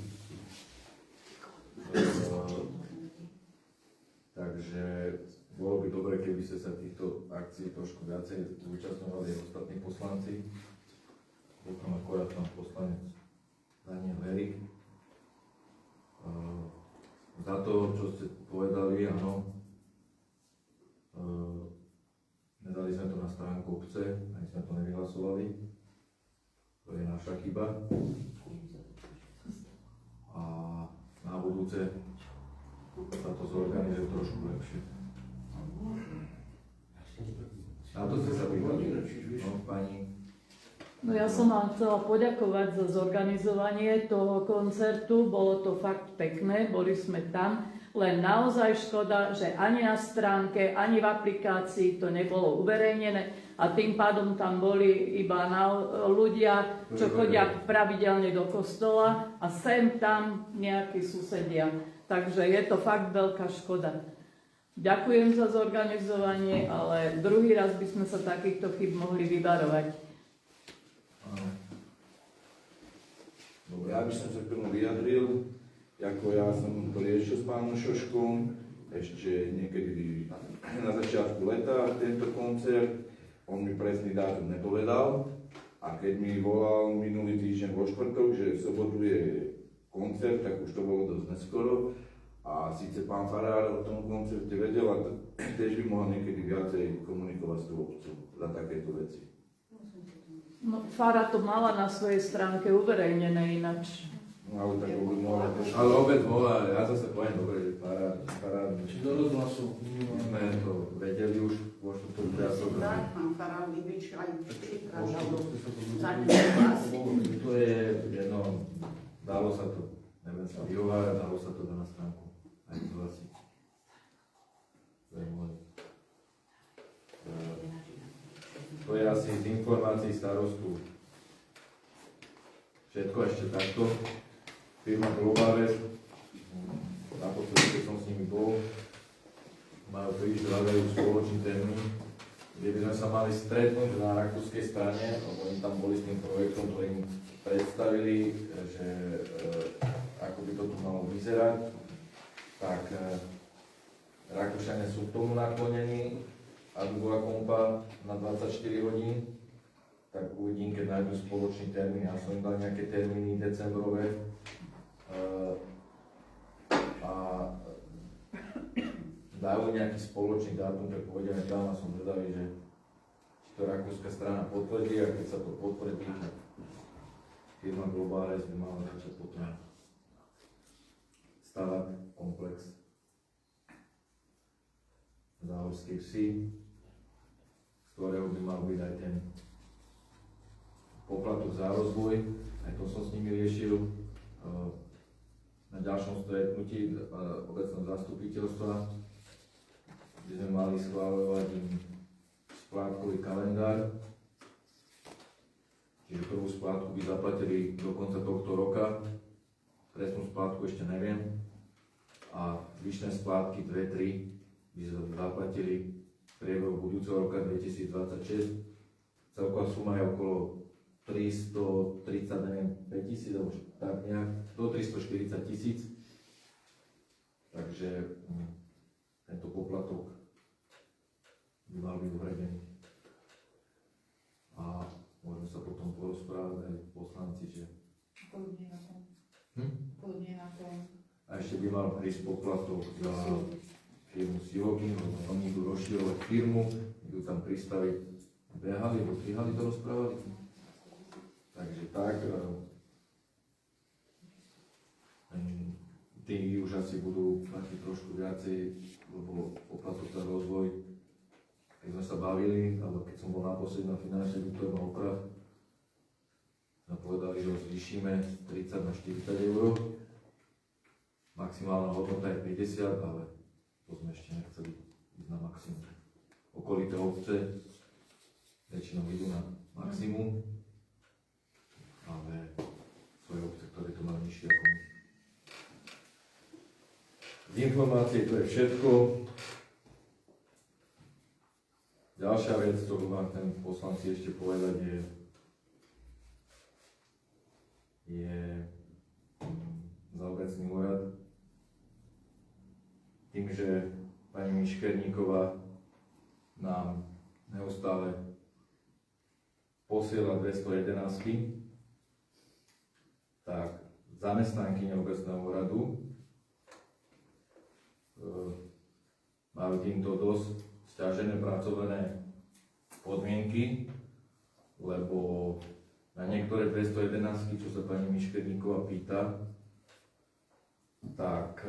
Takže bolo by dobre, keby ste sa týchto akcií trošku viacej zúčastňovali aj ostatní poslanci. Potom akorát tam poslanec Daniel Herik. Za to, čo ste povedali, áno, nedali sme to na stránku obce, ani sme to nevyhlasovali. To je naša chyba. A na budúce sa to zorganizuje trošku lepšie. Na to ste sa vyhľadili, no pani? No ja som vám chcela poďakovať za zorganizovanie toho koncertu, bolo to fakt pekné, boli sme tam, len naozaj škoda, že ani na stránke, ani v aplikácii to nebolo uverejnené a tým pádom tam boli iba ľudia, čo chodia pravidelne do kostola a sem tam nejakí susedia. Takže je to fakt veľká škoda. Ďakujem za zorganizovanie, ale druhý raz by sme sa takýchto chyb mohli vyvarovať. Dobre, ja by som sa k tomu vyjadril, ako ja som to riešil s pánom Šoškom, ešte niekedy na začiatku leta tento koncert, on mi presný dátum nepovedal a keď mi volal minulý týždeň vo štvrtok, že v sobotu je koncert, tak už to bolo dosť neskoro a síce pán farár o tom koncerte vedel a tiež by mohol niekedy viacej komunikovať s tou obcov za takéto veci. No, Fara to mala na svojej stránke uverejnené ináč. No, ale tak mohla to... Ale obec bola, ja zase poviem dobre, že Fara... Či do rozhlasu. My to vedeli už, vo štvrtok priasom. Tak, pán Fara vybičil aj pripravil. To je jedno, dalo sa to, neviem sa vyhovárať, dalo sa to na stránku. Aj to asi. To je môj. To je asi z informácií starostu. Všetko ešte takto. Firma Globares, naposledy, keď som s nimi bol, majú príliš hľadajú spoločný termín, kde by sme sa mali stretnúť na rakúskej strane, lebo oni tam boli s tým projektom, ktorý im predstavili, že ako by to tu malo vyzerať. Tak Rakúšania sú k tomu naklonení, aby bola kompa na 24 hodín, tak uvidím, keď nájdem spoločný termín. Ja som im dal nejaké termíny decembrové a dajú nejaký spoločný dátum, tak pôjdeme tam a som zvedavý, že či to rakúska strana potvrdí a keď sa to potvrdí, tak firma Globares by mala začať potom stavať komplex Záhorskej Vsi, z ktorého by mal byť aj ten poplatok za rozvoj. Aj to som s nimi riešil na ďalšom stretnutí obecného zastupiteľstva, kde sme mali schváľovať im splátkový kalendár. Čiže prvú splátku by zaplatili do konca tohto roka, presnú splátku ešte neviem, a zvyšné splátky 2-3 by zaplatili v priebehu budúceho roka 2026. Celková suma je okolo 330, neviem, 5 000, alebo tak nejak, do 340 000. Takže tento poplatok by mal byť uhradený. A môžeme sa potom porozprávať aj poslanci, že... Podobne na tom. Podobne na tom. A A ešte by mal prísť poplatok za firmu Silokin, lebo oni idú rozširovať firmu, idú tam pristaviť behali, alebo trihali to rozprávali. Takže tak, tí už asi budú platiť trošku viacej, lebo poplatok za rozvoj, keď sme sa bavili, alebo keď som bol naposledy na finančnej výtorbe oprav, sme povedali, že ho zvýšime z 30 na 40 eur. Maximálna hodnota je 50, ale to sme ešte nechceli ísť na maximum. Okolité obce väčšinou idú na maximum, ale sú aj obce, ktoré to majú nižšie ako my. Z informácií to je všetko. Ďalšia vec, ktorú vám chcem poslanci ešte povedať, je za obecný úrad. Tým, že pani Miškerníková nám neustále posiela 211, tak zamestnankyne obecného úradu majú týmto dosť sťažené pracovné podmienky, lebo na niektoré 211, čo sa pani Miškerníková pýta, tak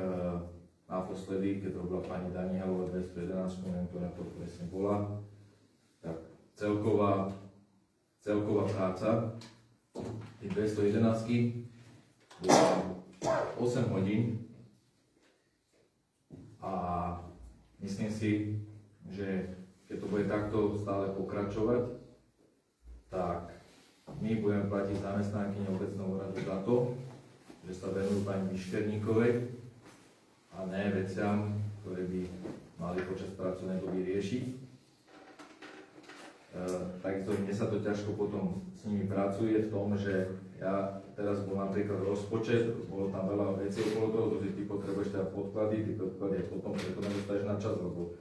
naposledy, keď robila pani Danielova 211, neviem, ktorá to presne bola, tak celková práca tých 211 bola 8 hodín a myslím si, že keď to bude takto stále pokračovať, tak my budeme platiť zamestnankyne obecného úradu za to, že sa venujú pani Miškerníkovej a ne veciam, ktoré by mali počas pracovnej doby riešiť. Takisto mne sa to ťažko potom s nimi pracuje v tom, že ja teraz bol napríklad rozpočet, bolo tam veľa vecí okolo toho, že ty potrebuješ teda podklady aj potom, preto nedostaješ na čas, lebo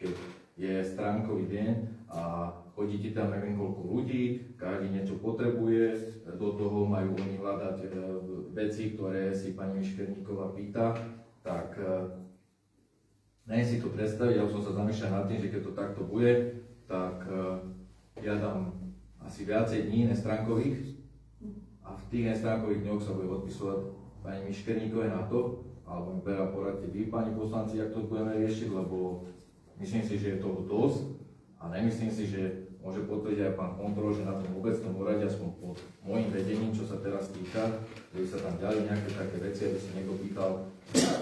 keď je stránkový deň a chodí ti tam neviem koľko ľudí, každý niečo potrebuje, do toho majú oni hľadať veci, ktoré si pani Miškerníková pýta, tak neviem si to predstaviť, ja už som sa zamýšľal nad tým, že keď to takto bude, tak ja dám asi viacej dní nestránkových a v tých nestránkových dňoch sa bude odpisovať pani Miškerníkovej na to, alebo mi veľa poradte vy, pani poslanci, jak to budeme riešiť, lebo myslím si, že je toho dosť a nemyslím si, že môže potvrdiť aj pán kontrol, že na tom obecnom úrade, aspoň pod môjim vedením, čo sa teraz týka, že by sa tam ďali nejaké také veci, aby si niekto pýtal,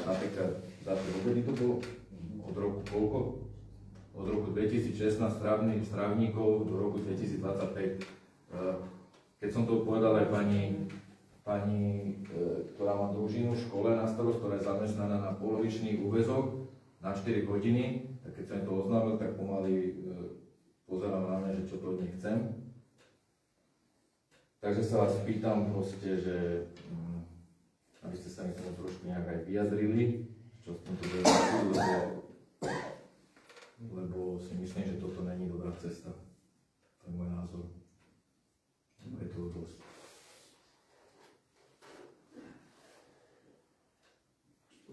napríklad za tie obedy to bolo od roku koľko? Od roku 2016 strávnikov do roku 2025. Keď som to povedal aj pani, ktorá má družinu v škole na starost, ktorá je zamestnaná na polovičný úväzok na 4 hodiny, tak keď som to oznámil, tak pomaly pozerám na mňa, že čo to od nich chcem. Takže sa vás pýtam proste, že aby ste sa mi tomu trošku nejak aj vyjadrili, čo s týmto bude, lebo si myslím, že toto není dobrá cesta. To je môj názor. Je to dosť.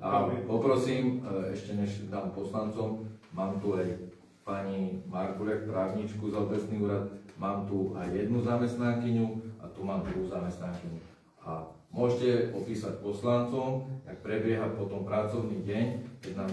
A poprosím, ešte než dám poslancom, mám tu aj pani Markulek, právničku za obecný úrad, mám tu aj jednu zamestnankyňu a tu mám druhú zamestnankyňu. A môžete opísať poslancom, jak prebieha potom pracovný deň, keď nám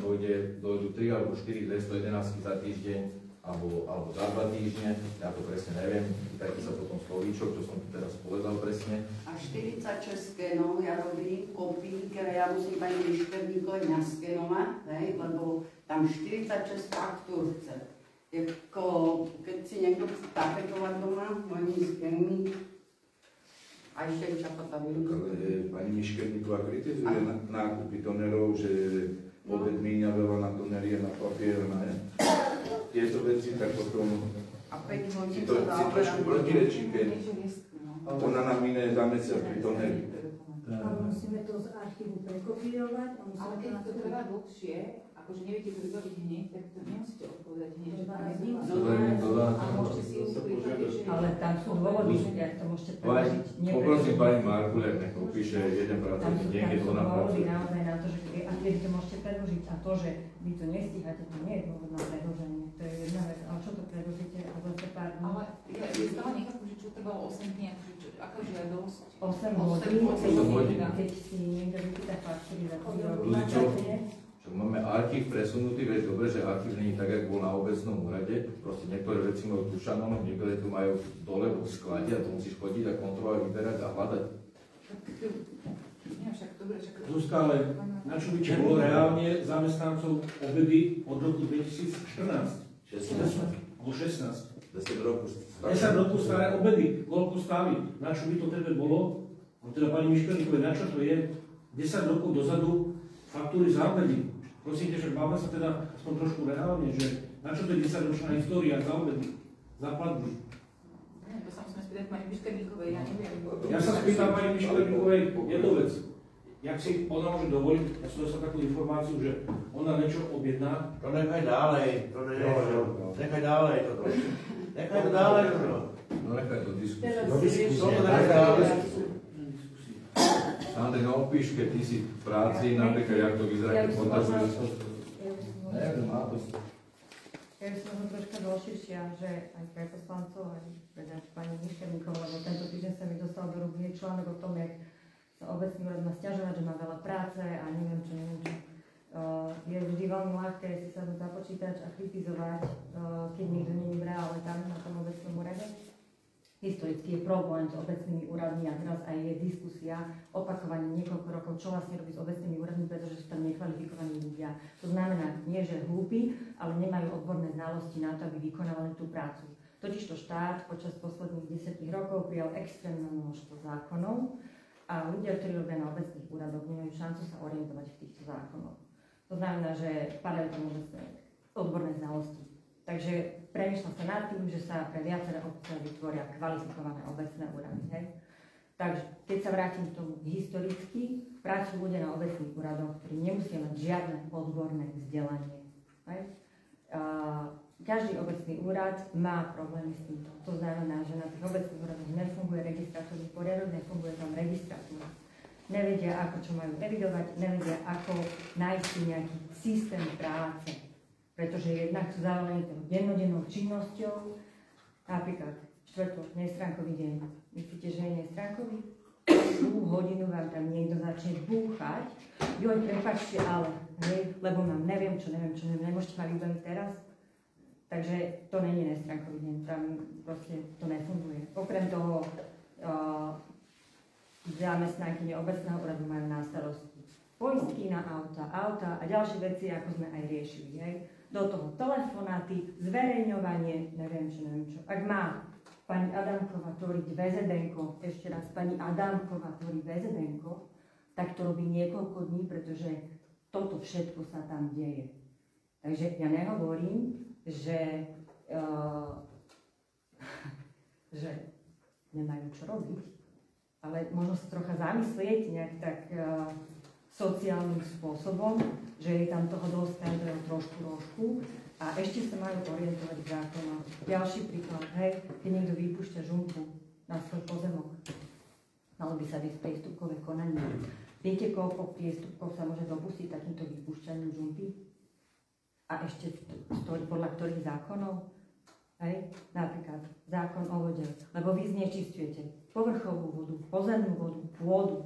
dojdú 3 alebo 4 211 za týždeň, alebo za 2 týždne, ja to presne neviem, pýtajte sa potom slovíčok, čo som tu teraz povedal presne. A 46 skenov ja robím kopii, ktoré ja musím pani Miškerníkovej naskenovať, lebo tam 46 faktúr chce. Keď si niekto chce tapetovať doma, mojimi skenmi, a ešte čapata výruka. Pani Miškerníková kritizuje nákupy tonerov, že obed míňa veľa na tonerie, na papier, na tieto veci, tak potom a 5 hodín si trošku protirečí, keď ona nám míne za mesiac pri toneri. Ale musíme to z archívu prekopírovať a musíme ale keď to trvá dlhšie, akože neviete to vybaviť hneď, tak to nemusíte odpovedať hneď, že tam je a môžete si to pripraviť. Ale tam sú dôvody, jak to môžete preložiť. Poprosím pani Markuliak, nech opíše jeden pracovný deň, keď ona pracuje. Naozaj na to, že kedy to môžete predložiť. A to, že vy to nestíhate, to nie je dôvod na predloženie. To je jedna vec. Ale čo to predložíte? A zase pár dní. Ale ja stále nechápem, že čo trvalo 8 dní, aká žiadosť? 8 hodín, keď si niekto vypýta faktúry za to, máme archív presunutý, vieš dobre, že archív nie je tak, ako bol na obecnom úrade. Proste niektoré veci majú tu šanón, niektoré tu majú dole v sklade a to musíš chodiť a kontrolovať, vyberať a hľadať. Zuzka, ale na čo by bolo reálne zamestnancov obedy od roku 2014? 16. Alebo 16. 10 rokov staré obedy, koľko stáli. Na čo by to tebe bolo? No teda pani Mišperníkovej, na čo to je? 10 rokov dozadu faktúry za obedy. Prosím ťa, že bavme sa teda aspoň trošku reálne, že na čo to je 10-ročná história za obedy, za platby. To sa musíme spýtať pani Mišperníkovej, ja neviem. Ja sa spýtam pani Mišperníkovej jednu vec. Jak si ona môže dovoliť, ja som dostal takú informáciu, že ona niečo objedná. To nechaj ďalej, to nechaj ďalej toto. Nechaj to ďalej toto. No nechaj to diskusie. To nechaj ďalej. Andrej, no opíš, keď ty si v práci, napríklad, jak to vyzerá, keď montážuješ. Neviem, má to. Ja by som troška dôležšia, že aj pre poslancov, aj pre pani Mišperníkovú, lebo tento týždeň sa mi dostal do ruky článok o tom, jak sa obecný úrad má sťažovať, že má veľa práce a neviem čo. Je vždy veľmi ľahké si sa za počítač a kritizovať, keď niekto nie je v reále tam na tom obecnom úrade. Historicky je problém s obecnými úradmi a teraz aj je diskusia opakovane niekoľko rokov, čo vlastne robí s obecnými úradmi, pretože sú tam nekvalifikovaní ľudia. To znamená, nie že hlúpi, ale nemajú odborné znalosti na to, aby vykonávali tú prácu. Totižto štát počas posledných 10 rokov prijal extrémne množstvo zákonov a ľudia, ktorí robia na obecných úradoch, nemajú šancu sa orientovať v týchto zákonoch. To znamená, že padajú tam odborné znalosti. Takže premýšľa sa nad tým, že sa pre viaceré obce vytvoria kvalifikované obecné úrady. Hej? Takže keď sa vrátim k tomu historicky, pracujú ľudia na obecných úradoch, ktorí nemusia mať žiadne odborné vzdelanie. Hej? Každý obecný úrad má problémy s týmto. To znamená, že na tých obecných úradoch nefunguje registratúrny poriadok, nefunguje tam registratúra. Nevedia, ako čo majú evidovať, nevedia, ako nájsť si nejaký systém práce. Pretože jednak sú zároveň dennodennou činnosťou, napríklad štvrtok, nestránkový deň. Myslíte, že je nestránkový? Púl hodinu vám tam niekto začne búchať. Joj, prepáčte, ale, hej, lebo mám neviem čo, nemôžete ma vybaviť teraz. Takže to nie je nestránkový deň, tam proste to nefunguje. Okrem toho, zamestnankyne obecného úradu majú na starosti poistky na auta a ďalšie veci, ako sme aj riešili, hej. Do toho telefonáty, zverejňovanie, neviem čo. Ak má pani Adamková tvoriť VZN-ko, ešte raz, pani Adamková tvorí VZN-ko, tak to robí niekoľko dní, pretože toto všetko sa tam deje. Takže ja nehovorím, že nemajú čo robiť, ale možno sa trocha zamyslieť nejak tak sociálnym spôsobom, že je tam toho dosť trošku a ešte sa majú orientovať v zákonoch. Ďalší príklad, hej, keď niekto vypúšťa žumpu na svoj pozemok, malo by sa viesť priestupkové konanie. Viete, koľko priestupkov sa môže dopustiť takýmto vypúšťaním žumpy? A ešte podľa ktorých zákonov? Hej, napríklad zákon o vode, lebo vy znečisťujete povrchovú vodu, pozemnú vodu, pôdu.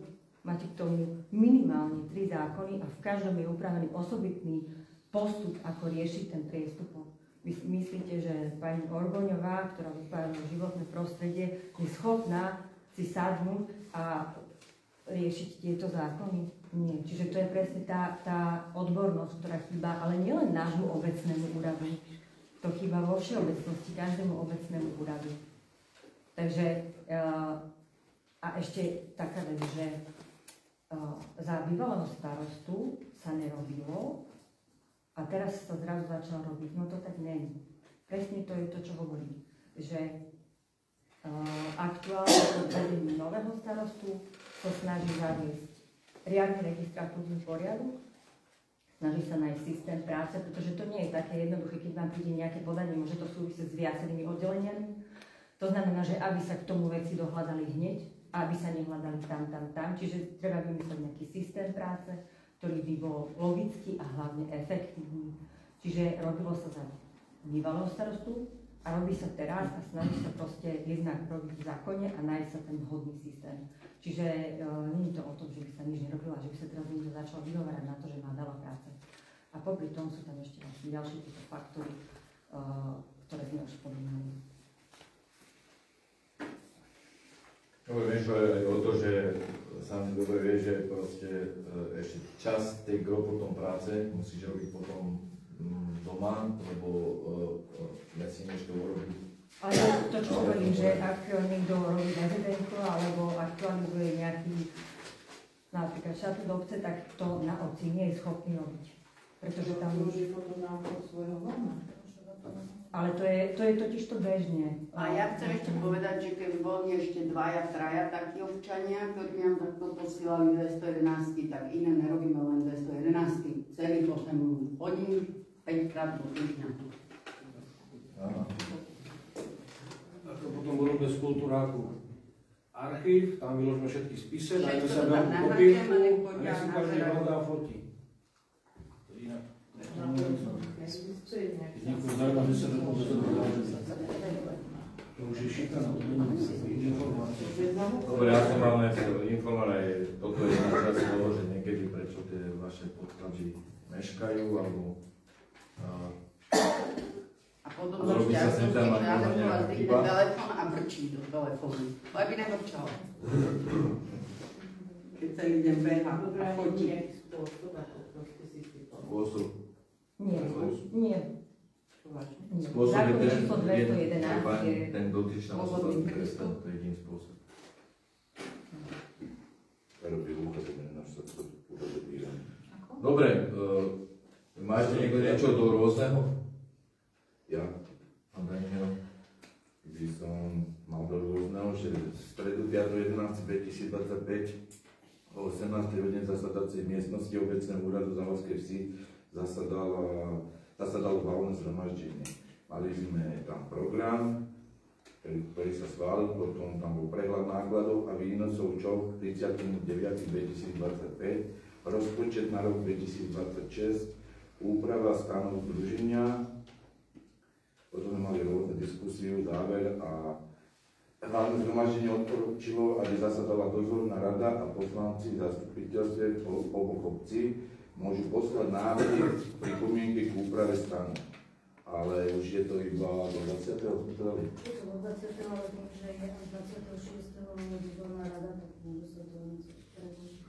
Máte k tomu minimálne 3 zákony a v každom je upravený osobitný postup, ako riešiť ten priestupok. Vy myslíte, že pani Orgoňová, ktorá vytvára životné prostredie, je schopná si sadnúť a riešiť tieto zákony? Nie. Čiže to je presne tá odbornosť, ktorá chýba, ale nielen nášmu obecnému úradu. To chýba vo všeobecnosti, každému obecnému úradu. Takže a ešte taká vec, že za bývalého starostu sa nerobilo a teraz sa zrazu začalo robiť. No to tak nie je. Presne to je to, čo hovorím. Že aktuálne od vedení nového starostu sa snaží zaviesť riadny registratúrny poriadok, snaží sa nájsť systém práce, pretože to nie je také jednoduché, keď vám príde nejaké podanie, môže to súvisieť s viacerými oddeleniami. To znamená, že aby sa k tomu veci dohľadali hneď, aby sa nehľadali tam. Čiže treba vymyslieť nejaký systém práce, ktorý by bol logický a hlavne efektívny. Čiže robilo sa za bývalého starostu a robí sa teraz a snaží sa proste jednak robiť v zákone a nájsť sa ten vhodný systém. Čiže nie je to o tom, že by sa nič nerobilo, že by sa teraz niekto začal vyhovárať na to, že má veľa práce. A popri tom sú tam ešte vlastne ďalšie tieto faktory, ktoré sme už spomínali. No, viem, že aj o to, že sám dobre vie, že proste ešte čas tej gro potom práce musíš robiť potom doma, lebo nesmieš to urobiť. Ale to, čo hovorím, že ak niekto robí rezidentko alebo aktualizuje nejaký napríklad šatút obce, tak to na obci nie je schopný robiť. Pretože tam vloží potom na svojho voľna. Ale to je totiž to bežne. A ja chcem ešte povedať, že keby boli ešte dvaja, traja takí občania, ktorí nám takto posielali 211, tak iné nerobíme len 211. Celých 8 hodín, 5 krát do týždňa. Ako potom urobíme z kultúráku archív, tam vyložíme všetky spise, dajme sa veľkú kopírku a nech si každý hľadá a fotí. To je inak. Niekoho zaujíma, že sa to vôbec to už je šikana, to nie je informácia. Dobre, ja som mal informovať aj toto je na čas toho, že niekedy prečo tie vaše podklady meškajú, alebo a podobno šťastný, že áno, bola zvykne telefón a brčí do telefónu. Aby nevrčal. Keď celý deň beha a chodí. Spôsob. Nie. Spôsob je ten, ten dotyčná osoba trestná, to je jediný spôsob. Dobre, máte niekto niečo do rôzneho? Ja? Pán Daniel? By som mal do rôzneho, že v stredu 5.11.2025 o 18. hodine zasadacej miestnosti obecného úradu Záhorskej Vsi zasadalo valné zhromaždenie. Mali sme tam program, ktorý sa schválil, potom tam bol prehľad nákladov a výnosov čo 30.9.2025, rozpočet na rok 2026, úprava stanov združenia, potom sme mali rôzne diskusiu, záver a hlavné zhromaždenie odporúčilo, aby zasadala dozorná rada a poslanci v zastupiteľstve oboch obcí môžu poslať návrhy pripomienky k úprave stanu. Ale už je to iba do 20. Je to do 20. ale tým, že je až 26. dozorná rada, tak môže sa to preložiť.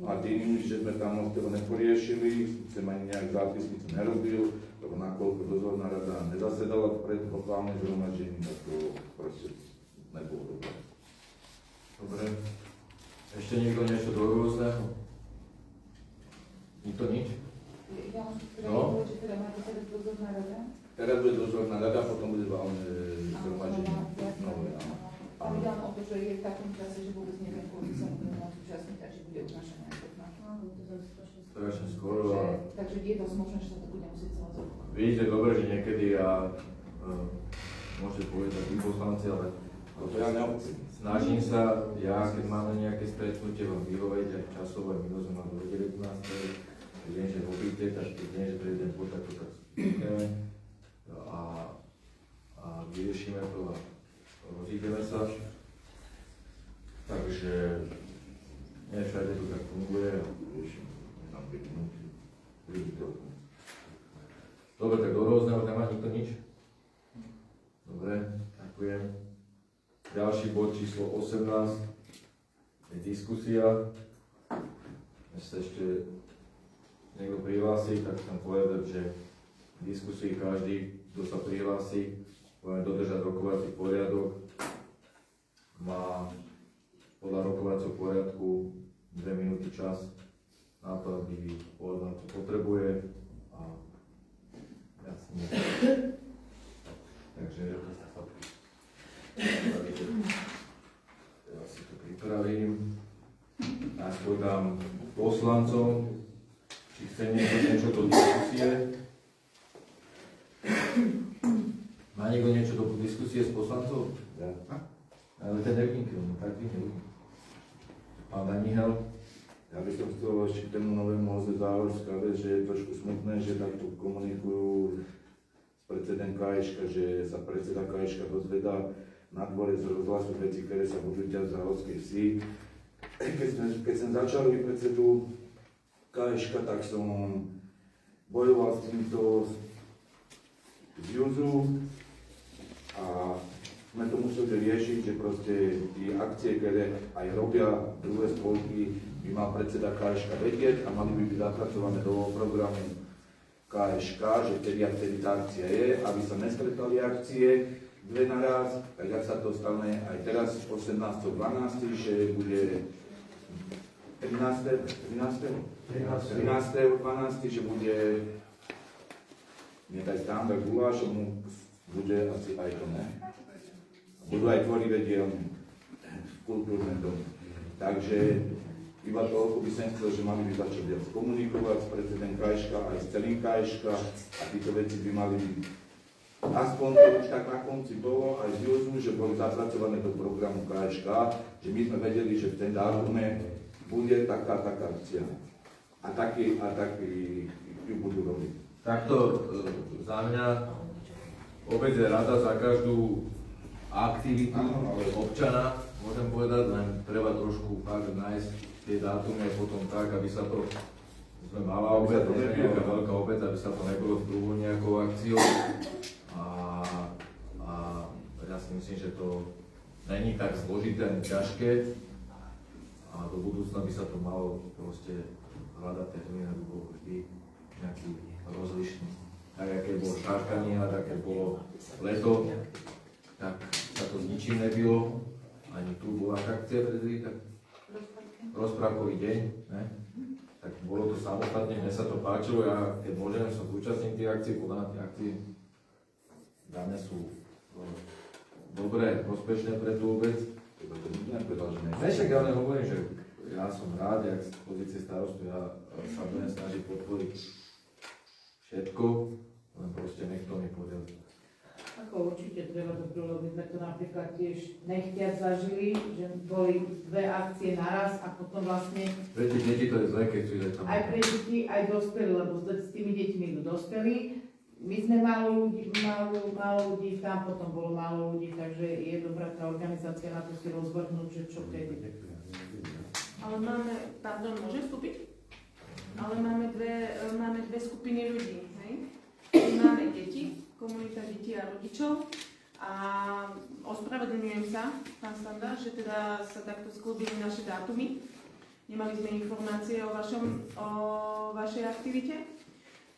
A tým, že sme tam to neporiešili, sem ani nejak zápisnicu nerobil, lebo nakoľko dozorná rada nezasedala pred pochválnym zhromaždením, tak to proste nebolo dobré. Dobre. Ešte niekto niečo do rôzneho? Nikto nič? Ja môžem No? že teda máte teraz dozorná rada? Teraz bude dozorná rada, potom bude valné zhromaždenie. Ale ide len o to, že je v takom čase, že vôbec neviem, koľko sa budeme môcť účastniť, takže bude odnášané aj to. Strašne skoro. Takže je dosť možné, že sa to bude musieť celé zopakovať. Vidíte dobre, že niekedy môžete povedať tí poslanci, ale snažím sa, keď máme nejaké stretnutie, vám vyhovieť aj časové, minus sme do 19. Keď viem, že robíte, tak keď viem, že prejdem po takto, tak spíkneme a vyriešime to a rozídeme sa. Takže nie všade to tak funguje a riešime tam 5 minút. Dobre, tak do rôzneho nemá nikto nič? Dobre, ďakujem. Ďalší bod číslo 18 je diskusia. Než sa ešte niekto prihlási, tak chcem povedať, že v diskusii každý, kto sa prihlási, bude dodržať rokovací poriadok. Má podľa rokovacieho poriadku 2 minúty čas na to, aby povedal, čo potrebuje. A jasne. Takže ja si to pripravím. Najskôr dám poslancom, či chce niekto niečo do diskusie. Má niekto niečo do diskusie s poslancov? Ja. Ale ten nevník, tak vy nevník. Pán Daniel? Ja by som chcel ešte k tomu novému Oze Záhorská vec, že je trošku smutné, že takto komunikujú s predsedom KŠ, že sa predseda KŠ dozvedá na dvore z rozhlasu veci, ktoré sa budú diať v Záhorskej vsi. Keď som začal byť predsedu KŠ, tak som bojoval s týmto z Juzu a sme to museli riešiť, že proste tie akcie, ktoré aj robia druhé spolky, by mal predseda KŠ vedieť a mali by byť zapracované do programu KŠ, že vtedy a vtedy tá akcia je, aby sa nestretali akcie dve naraz, tak ak sa to stane aj teraz 18.12., že bude 13.12., že bude nie tak tam, tak guláš, bude asi aj to, ne? Budú aj tvorivé dielne v kultúrnom dome. Takže iba toľko by som chcel, že mali by začať viac komunikovať s predsedom KŠ, aj s celým KŠ a tieto veci by mali byť aspoň to už tak na konci bolo aj z Juzu, že boli zapracované do programu KŠ, že my sme vedeli, že v ten dátume bude taká akcia. A taký ju budú robiť. Takto za mňa obec je rada za každú aktivitu občana, môžem povedať, len treba trošku fakt nájsť tie dátumy potom tak, aby sa to, sme malá obec, to nie je nejaká veľká obec, aby sa to nebolo v kruhu nejakou akciou a ja si myslím, že to není tak zložité ani ťažké a do budúcna by sa to malo proste hľadať termín, aby bol vždy nejaký rozlišný. Tak, aké bolo šárkanie a také bolo leto, tak sa to s ničím nebylo, ani tu bola akcia predtým, tak rozprávkový deň, ne? Tak bolo to samostatne, mne sa to páčilo, ja keď môžem, som zúčastním tých akcií, podľa tých akcií za mňa sú dobré, prospešné pre tú obec. Však ja len hovorím, že ja som rád, jak z pozície starostu, ja sa budem snažiť podporiť všetko, len proste nech to nepodeliť. Ako určite treba to priložiť, sme to napríklad tiež nechtiac zažili, že boli dve akcie naraz a potom vlastne... Pre tie deti to je zle, keď sú tam. Aj pre deti, aj dospelí, lebo s tými deťmi idú dospelí. My sme málo ľudí, tam potom bolo málo ľudí, takže je dobrá tá organizácia na to si rozvrhnúť, že čo vtedy. Ale máme, pardon, môžem vstúpiť? Ale máme dve skupiny ľudí, hej? Máme deti, komunita detí a rodičov a ospravedlňujem sa, pán Standa, že teda sa takto sklúbili naše dátumy. Nemali sme informácie o vašej aktivite.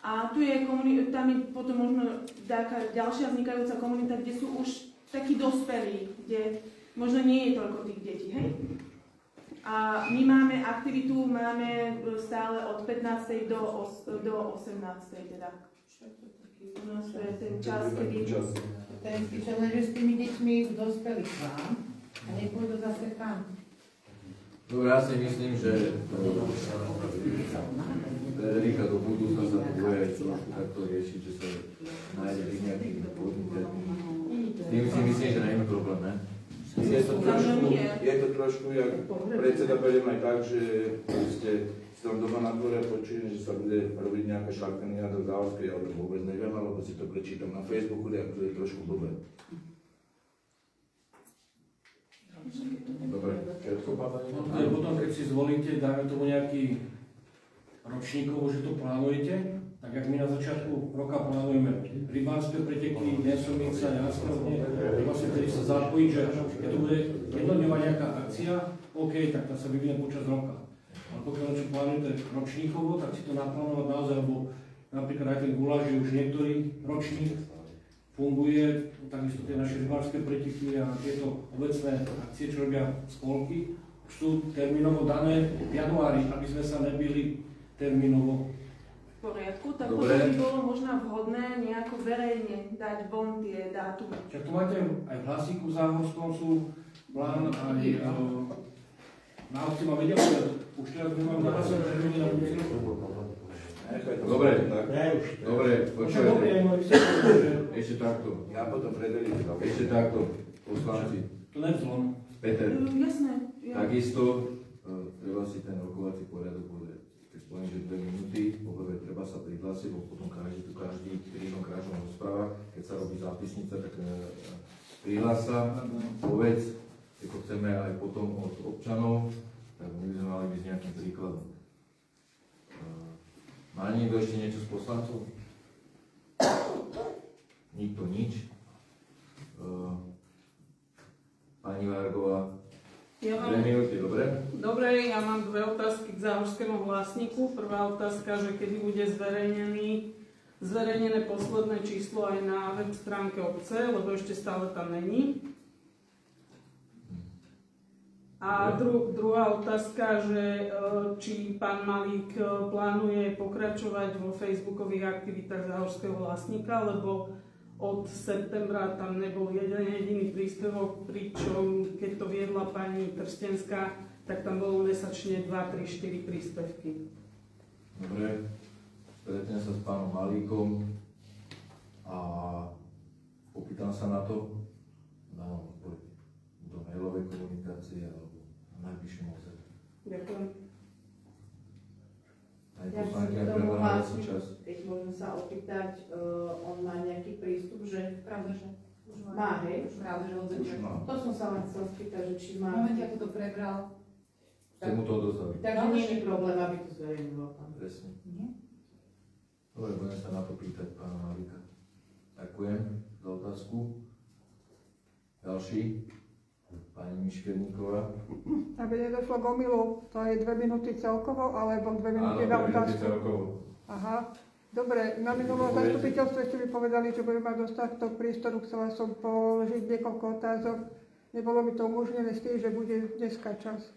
A tu je tam je potom možno taká ďalšia vznikajúca komunita, kde sú už takí dospelí, kde možno nie je toľko tých detí, hej? A my máme aktivitu, máme stále od 15. do 18. teda. No, to je ten čas, kedy... Ten spíš, že s tými deťmi dospelí k vám a nepôjdu zase kam. No ja si myslím, že Federika do budúcna sa to bude trošku takto riešiť, že sa nájde nejaký vhodný termín. Tým si myslím, že nie je problém, ne? Je to trošku, jak predseda beriem aj tak, že som doma na dvore a počujem, že sa bude robiť nejaká šarkania do Záhorskej, ale to vôbec neviem, alebo si to prečítam na Facebooku, tak to je trošku blbé. Dobre, všetko pána. Ale potom, keď si zvolíte, dáme tomu nejaký ročníkovo, že to plánujete, tak jak my na začiatku roka plánujeme rybárske preteky, Nesomica, Jaskovne, vlastne vtedy sa zapojiť, že keď to bude jednodňová nejaká akcia, OK, tak tá sa vyvinie počas roka. Ale pokiaľ čo plánujete ročníkovo, tak si to naplánovať naozaj, lebo napríklad aj ten guláš je už niektorý ročník, funguje, takisto tie naše rybárske preteky a tieto obecné akcie, čo robia spolky, už sú termínovo dané v januári, aby sme sa nebili termínovo. V poriadku, tak potom by bolo možno vhodné nejako verejne dať von tie dátumy. Však tu máte aj v hlasíku Záhorskom sú plán, aj na obci ma vedel, že už teraz by mám narazil termíny na budúci rok. Dobre, počujete. Ešte takto. Ja potom Frederik. Ešte takto, poslanci. To nevzlom. Peter. Jasné. Takisto treba si ten rokovací poriadok pozrieť. Keď splním, že 2 minúty, poprvé treba sa prihlásiť, bo potom každý pri jednom kráčom rozpráva, keď sa robí zápisnica, tak prihlás sa, povedz, ako chceme aj potom od občanov, tak my by sme mali byť s nejakým príkladom. Má niekto ešte niečo z poslancov? Nikto nič. Pani Vargová, ja 2 minúty, dobre? Dobre, ja mám 2 otázky k záhorskému vlastníku. Prvá otázka, že kedy bude zverejnené posledné číslo aj na web stránke obce, lebo ešte stále tam není. A druhá otázka, že či pán Malík plánuje pokračovať vo facebookových aktivitách záhorského vlastníka, lebo od septembra tam nebol jeden jediný príspevok, pričom keď to viedla pani Trstenská, tak tam bolo mesačne 2, 3, 4 príspevky. Dobre, stretnem sa s pánom Malíkom a popýtam sa na to, dám odpoveď do mailovej komunikácie alebo najbližším oceku. Ďakujem. Ja som tomu hlásim, keď môžem sa opýtať, on má nejaký prístup, že Pravda, že už má, hej? Pravda, že od začiatku. To som sa len chcel spýtať, že či má... V momente, ako to prebral. Chcem mu to odostaviť. Takže nie je problém, aby to zverejnilo tam. Presne. Dobre, budem sa na to pýtať pána Malíka. Ďakujem za otázku. Ďalší. Pani Miškerníková. Aby nedošlo k omylu, to je 2 minúty celkovo, alebo 2 minúty na otázku? Áno, 2 minúty celkovo. Aha. Dobre, na minulom zastupiteľstve ste mi povedali, že budem mať dostatok priestoru, chcela som položiť niekoľko otázok. Nebolo mi to umožnené s tým, že bude dneska čas.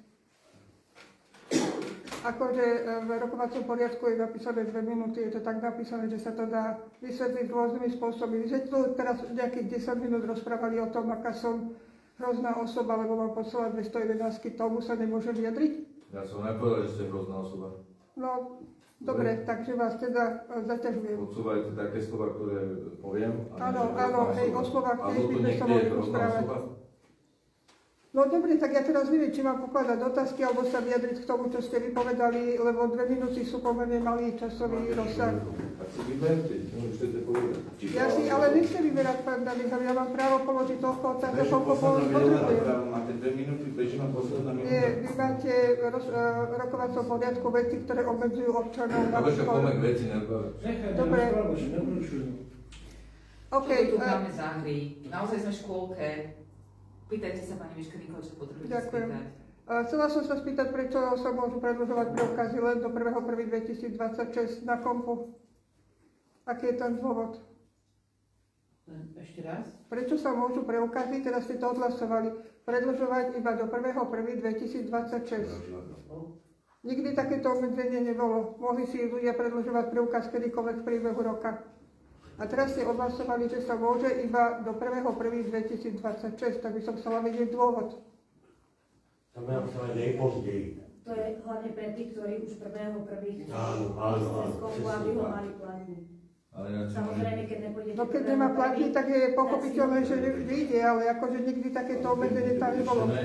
Akože v rokovacom poriadku je napísané 2 minúty, je to tak napísané, že sa to dá vysvetliť rôznymi spôsobmi. Vy ste tu teraz nejakých 10 minút rozprávali o tom, aká som hrozná osoba, lebo mám poslať 211, tomu sa nemôže vyjadriť? Ja som nepovedal, že ste hrozná osoba. No, dobre, takže vás teda zaťažujem. Odsúvajte také slova, ktoré poviem. Áno, hej, o slovách tiež by sme sa mohli rozprávať. No dobre, tak ja teraz neviem, či mám pokladať otázky, alebo sa vyjadriť k tomu, čo ste vypovedali, lebo 2 minúty sú pomerne malý časový rozsah. Tak si vyberte, čo chcete povedať. Ja si ale nechcem vyberať, pán David, ja mám právo položiť toľko otázok, koľko potrebujem. Máte 2 minúty, bežná posledná minúta. Nie, vy máte rokovacom poriadku veci, ktoré obmedzujú občanov. Dobre, poďme k veci, nebavím. Dobre. OK. Čo tu máme za hry? Naozaj sme v škôlke. Pýtajte sa, pani Miškerníková, čo potrebujete Ďakujem. spýtať. Chcela som sa spýtať, prečo sa môžu predĺžovať preukazy len do 1.1.2026 na kompu. Aký je ten dôvod? Ešte raz? Prečo sa môžu preukazy, teraz ste to odhlasovali, predĺžovať iba do 1.1.2026? Nikdy takéto obmedzenie nebolo. Mohli si ľudia predĺžovať preukaz kedykoľvek v priebehu roka. A teraz ste odhlasovali, že sa môže iba do 1.1.2026, tak by som chcela vedieť dôvod. To má sa najpozději. To je hlavne pre tých, ktorí už 1.1. Áno, aby ho mali platný. Samozrejme, keď nepôjde... No keď nemá platný, tak je pochopiteľné, že vyjde, ale akože nikdy takéto obmedzenie tam nebolo.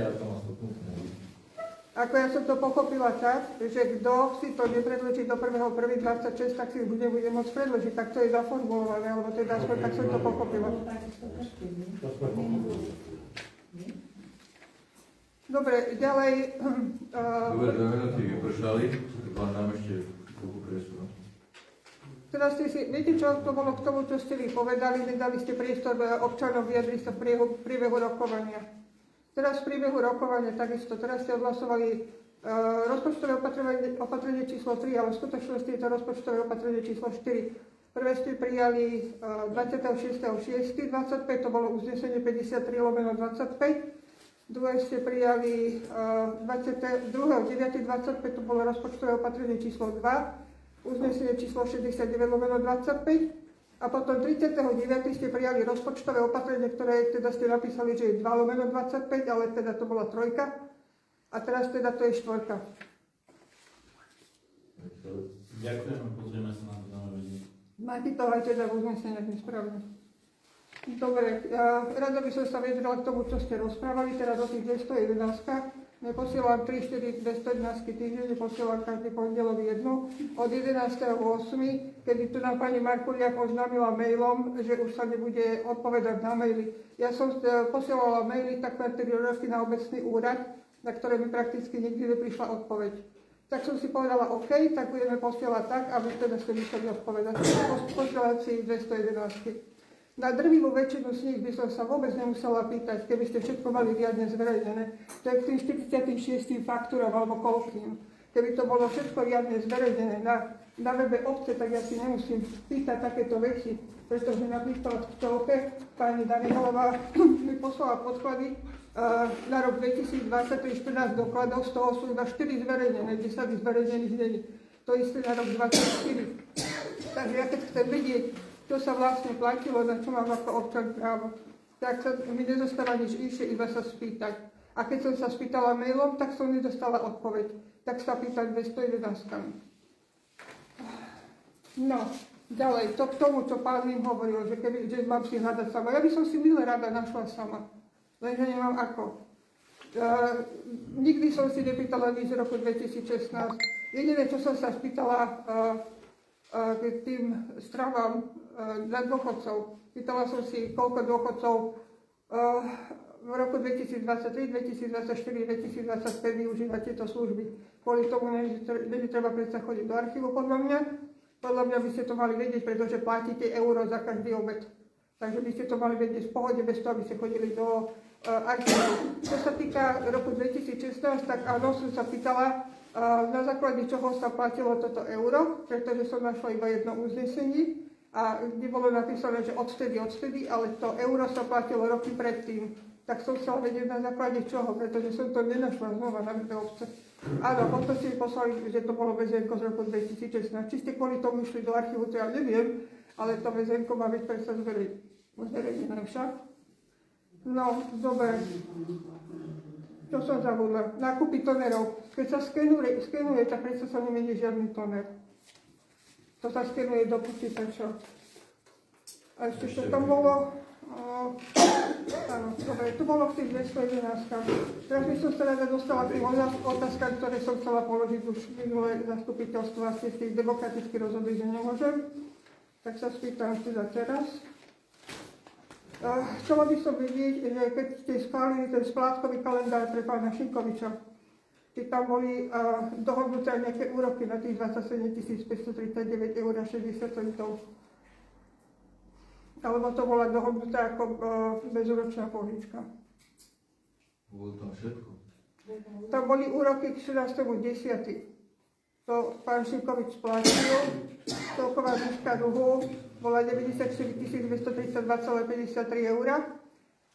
Ako ja som to pochopila tak, že kto si to nepredloží do 1.1.26, tak si už nebude môcť predložiť. Tak to je zaformulované, alebo teda aspoň tak som to pochopila. Dobre, ďalej... Dobre, 2 minúty vypršali, vám dám ešte koľko priestoru. Teraz viete, čo to bolo k tomu, čo ste vy povedali, nedali ste priestor občanom vyjadriť sa v priebehu rokovania. Teraz v priebehu rokovania takisto, teraz ste odhlasovali rozpočtové opatrenie číslo 3, ale v skutočnosti je to rozpočtové opatrenie číslo 4. Prvé ste prijali 26.6.25, to bolo uznesenie 53/25. Druhé ste prijali 22.9.25, to bolo rozpočtové opatrenie číslo 2, uznesenie číslo 69/25. A potom 30.9. ste prijali rozpočtové opatrenie, ktoré teda ste napísali, že je 2/25, ale teda to bola 3. A teraz teda to je 4. Ďakujem, pozrieme sa na to na vedenie. Máte to aj teda v uzneseniach nesprávne. Dobre, rada by som sa vyjadrila k tomu, čo ste rozprávali, teraz o tých 211. Neposielam 3-4 211 týždenne, posielam každý pondelok jednu. Od 11.8., kedy tu nám pani Markuliak oznámila mailom, že už sa nebude odpovedať na maily. Ja som posielala maily takmer 3 roky na obecný úrad, na ktoré mi prakticky nikdy neprišla odpoveď. Tak som si povedala, OK, tak budeme posielať tak, aby teda ste museli odpovedať. Posielať si 211. Na drvivú väčšinu z nich by som sa vôbec nemusela pýtať, keby ste všetko mali riadne zverejnené. To je k tým 46. faktúram alebo koľkým. Keby to bolo všetko riadne zverejnené na webe obce, tak ja si nemusím pýtať takéto veci, pretože napríklad v Čelke pani Danielová mi poslala podklady na rok 2023 14 dokladov, z toho sú iba 4 zverejnené, 10 zverejnených není. To isté na rok 2024. Takže ja keď chcem vidieť, čo sa vlastne platilo, na čo mám ako občan právo, tak sa mi nezostáva nič inšie, iba sa spýtať. A keď som sa spýtala mailom, tak som nedostala odpoveď. Tak sa pýtať 211. No, ďalej, to k tomu, čo pán im hovoril, že mám si hľadať sama. Ja by som si milé rada našla sama, lenže nemám ako. Nikdy som si nepýtala nič z roku 2016. Jediné, čo som sa spýtala k tým stravám na dôchodcov. Pýtala som si, koľko dôchodcov v roku 2023, 2024, 2025 využíva tieto služby. Kvôli tomu není treba predsa chodiť do archívu, podľa mňa. Podľa mňa by ste to mali vedieť, pretože platíte euro za každý obed. Takže by ste to mali vedieť v pohode, bez toho, aby ste chodili do archívu. Čo sa týka roku 2016, tak áno, som sa pýtala, na základe čoho sa platilo toto euro, pretože som našla iba jedno uznesenie a kde bolo napísané, že odvtedy, ale to euro sa platilo roky predtým. Tak som chcela vedieť na základe čoho, pretože som to nenašla znova na obce. Áno, potom si poslali, že to bolo väzenko z roku 2016. Či ste kvôli tomu išli do archívu, to ja neviem, ale to väzenko má byť predsa zverejnené však. No, dobre. Čo som zabudla? Nákupy tonerov. Keď sa skenuje, tak predsa sa nemení žiadny toner. To sa skenuje do počítača. A ešte čo tam bolo? Áno, dobre, to bolo k tým 211. Teraz by som sa rada dostala k tým otázkam, ktoré som chcela položiť už minulé zastupiteľstvo a ste z tých demokraticky rozhodli, že nemôžem. Tak sa spýtam teda teraz. Chcela by som vidieť, že keď ste schválili ten splátkový kalendár pre pána Šinkoviča, či tam boli dohodnuté nejaké úroky na tých 27 539,60 €. Alebo to bola dohodnutá ako bezúročná požička. Bolo tam všetko. Tam boli úroky k 14.10. To pán Šinkovič splatil, celková výška dlhu bola 94 232,53 €.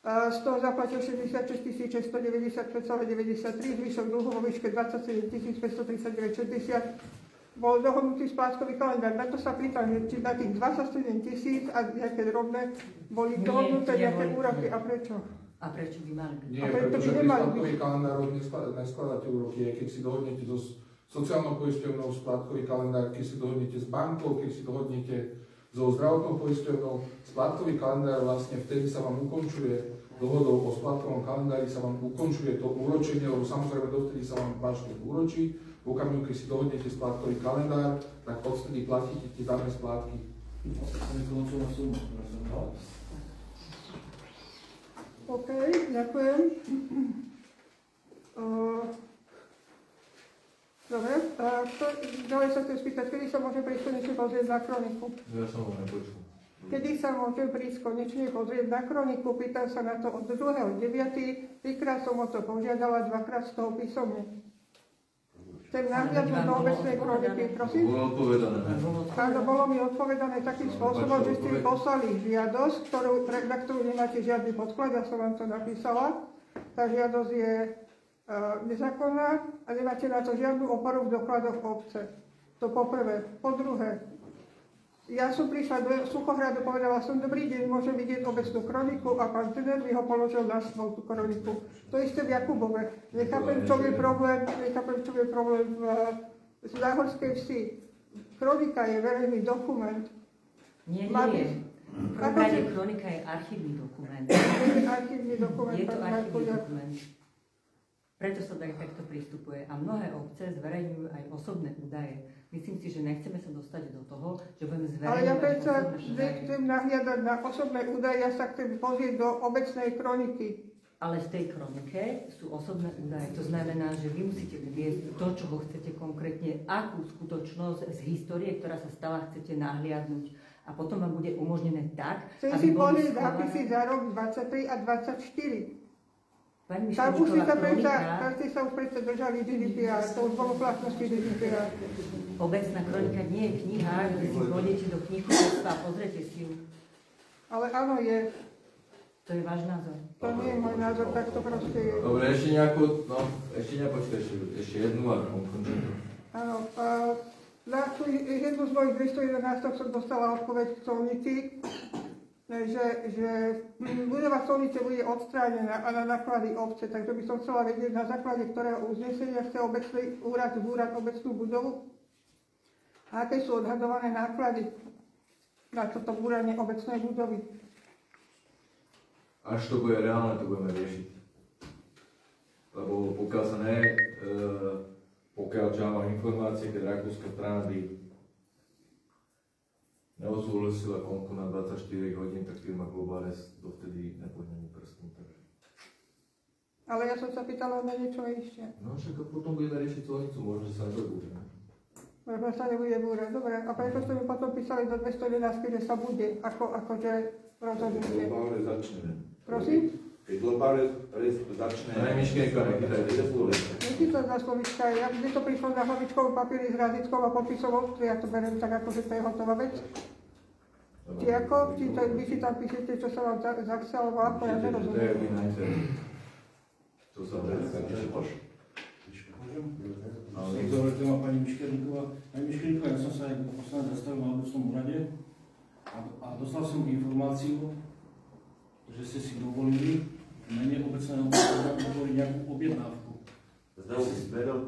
Z toho zaplatil 66 695,93, zvyšok dlhu vo výške 27 539,60. Bol dohodnutý splátkový kalendár. Na to sa pýtam, či na tých 27 000 a nejaké drobné boli dohodnuté nejaké úroky a prečo? A prečo by mali byť? Nie, pretože pri splátkových kalendárov neskladáte úroky, keď si dohodnete so sociálnou poisťovnou splátkový kalendár, keď si dohodnete s bankou, keď si dohodnete so zdravotnou poisťovnou, splátkový kalendár vlastne vtedy sa vám ukončuje dohodou o splátkovom kalendári, sa vám ukončuje to úročenie, lebo samozrejme dovtedy sa vám váš úročí. V okamihu, keď si dohodnete splátkový kalendár, tak odtedy platíte tie dané splátky. OK, ďakujem. Dobre, ďalej sa chcem spýtať, kedy sa môžem prísť konečne pozrieť na kroniku? Ja som ho nepočul. Kedy sa môžem prísť konečne pozrieť na kroniku? Pýtam sa na to od 2.9. 3-krát som o to požiadala, 2-krát z toho písomne. Chcem nahliadnúť do obecnej kroniky, prosím. Bolo odpovedané. Áno, bolo mi odpovedané takým spôsobom, že ste mi poslali žiadosť, na ktorú nemáte žiadny podklad, ja som vám to napísala. Tá žiadosť je nezákonná a nemáte na to žiadnu oporu v dokladoch obce. To poprvé. Po druhé, ja som prišla do Suchohradu, povedala som, dobrý deň, môžem vidieť obecnú kroniku a pán Tener mi ho položil na stôl, tú kroniku. To isté v Jakubove. Nechápem, čo je problém v Záhorskej vsi. Kronika je verejný dokument. Nie. V prvom rade kronika je archívny dokument. Je archívny dokument. Je to archívny dokument. Preto sa takto pristupuje. A mnohé obce zverejňujú aj osobné údaje. Myslím si, že nechceme sa dostať do toho, že budeme zverejňovať. Ale ja predsa chcem nahliadať na osobné údaje, ja sa chcem pozrieť do obecnej kroniky. Ale v tej kronike sú osobné údaje. To znamená, že vy musíte uviesť to, čo ho chcete konkrétne, akú skutočnosť z histórie, ktorá sa stala, chcete nahliadnúť. A potom vám bude umožnené tak, chcem si pozrieť zápisy za rok 23 a 24. Tam už ste sa už predsa držali GDPR, to už bolo platnosti GDPR. Obecná kronika nie je kniha, kde si pôjdete do knihkupectva a pozrite si ju. Ale áno, je. To je váš názor. To nie je môj názor, tak to proste je. Dobre, ešte nejakú, no, ešte jednu a končím. Áno, na jednu z mojich 211 som dostala odpoveď v colnici, že budova colnice bude odstránená a na náklady obce, takže by som chcela vedieť, na základe ktorého uznesenia chce obecný úrad zbúrať obecnú budovu a aké sú odhadované náklady na toto búranie obecnej budovy. Až to bude reálne, to budeme riešiť. Lebo pokiaľ sa pokiaľ čo ja mám informácie, keď rakúska strana by neodsúhlasila konku na 24 hodín, tak firma Globares dovtedy nepôjde ani prstom. Ale ja som sa pýtala na niečo ešte. No však potom budeme riešiť colnicu, možno sa nebudeme. Možno sa nebude búrať, dobre. A prečo ste mi potom písali do 211, že sa bude, akože rozhodnutie? Globares začne. Prosím? Keď Globares začne... Najmyškenka, Nechci to za slovička, ja vždy to prišlo na hlavičkovú papieri s razítkou a podpisovou, ja to beriem tak, ako že to je hotová vec. Či ako? Či to, vy si tam píšete, čo sa vám zachcelo, alebo ako, ja nerozumiem. To sa píše poš. Dobre, to má pani Miškerníková. Pani Miškerníková, ja som sa aj poslanec zastavil na obecnom úrade a dostal som informáciu, že ste si dovolili v mene obecného úradu dovolili nejakú objednávku. Zdal si zvedol?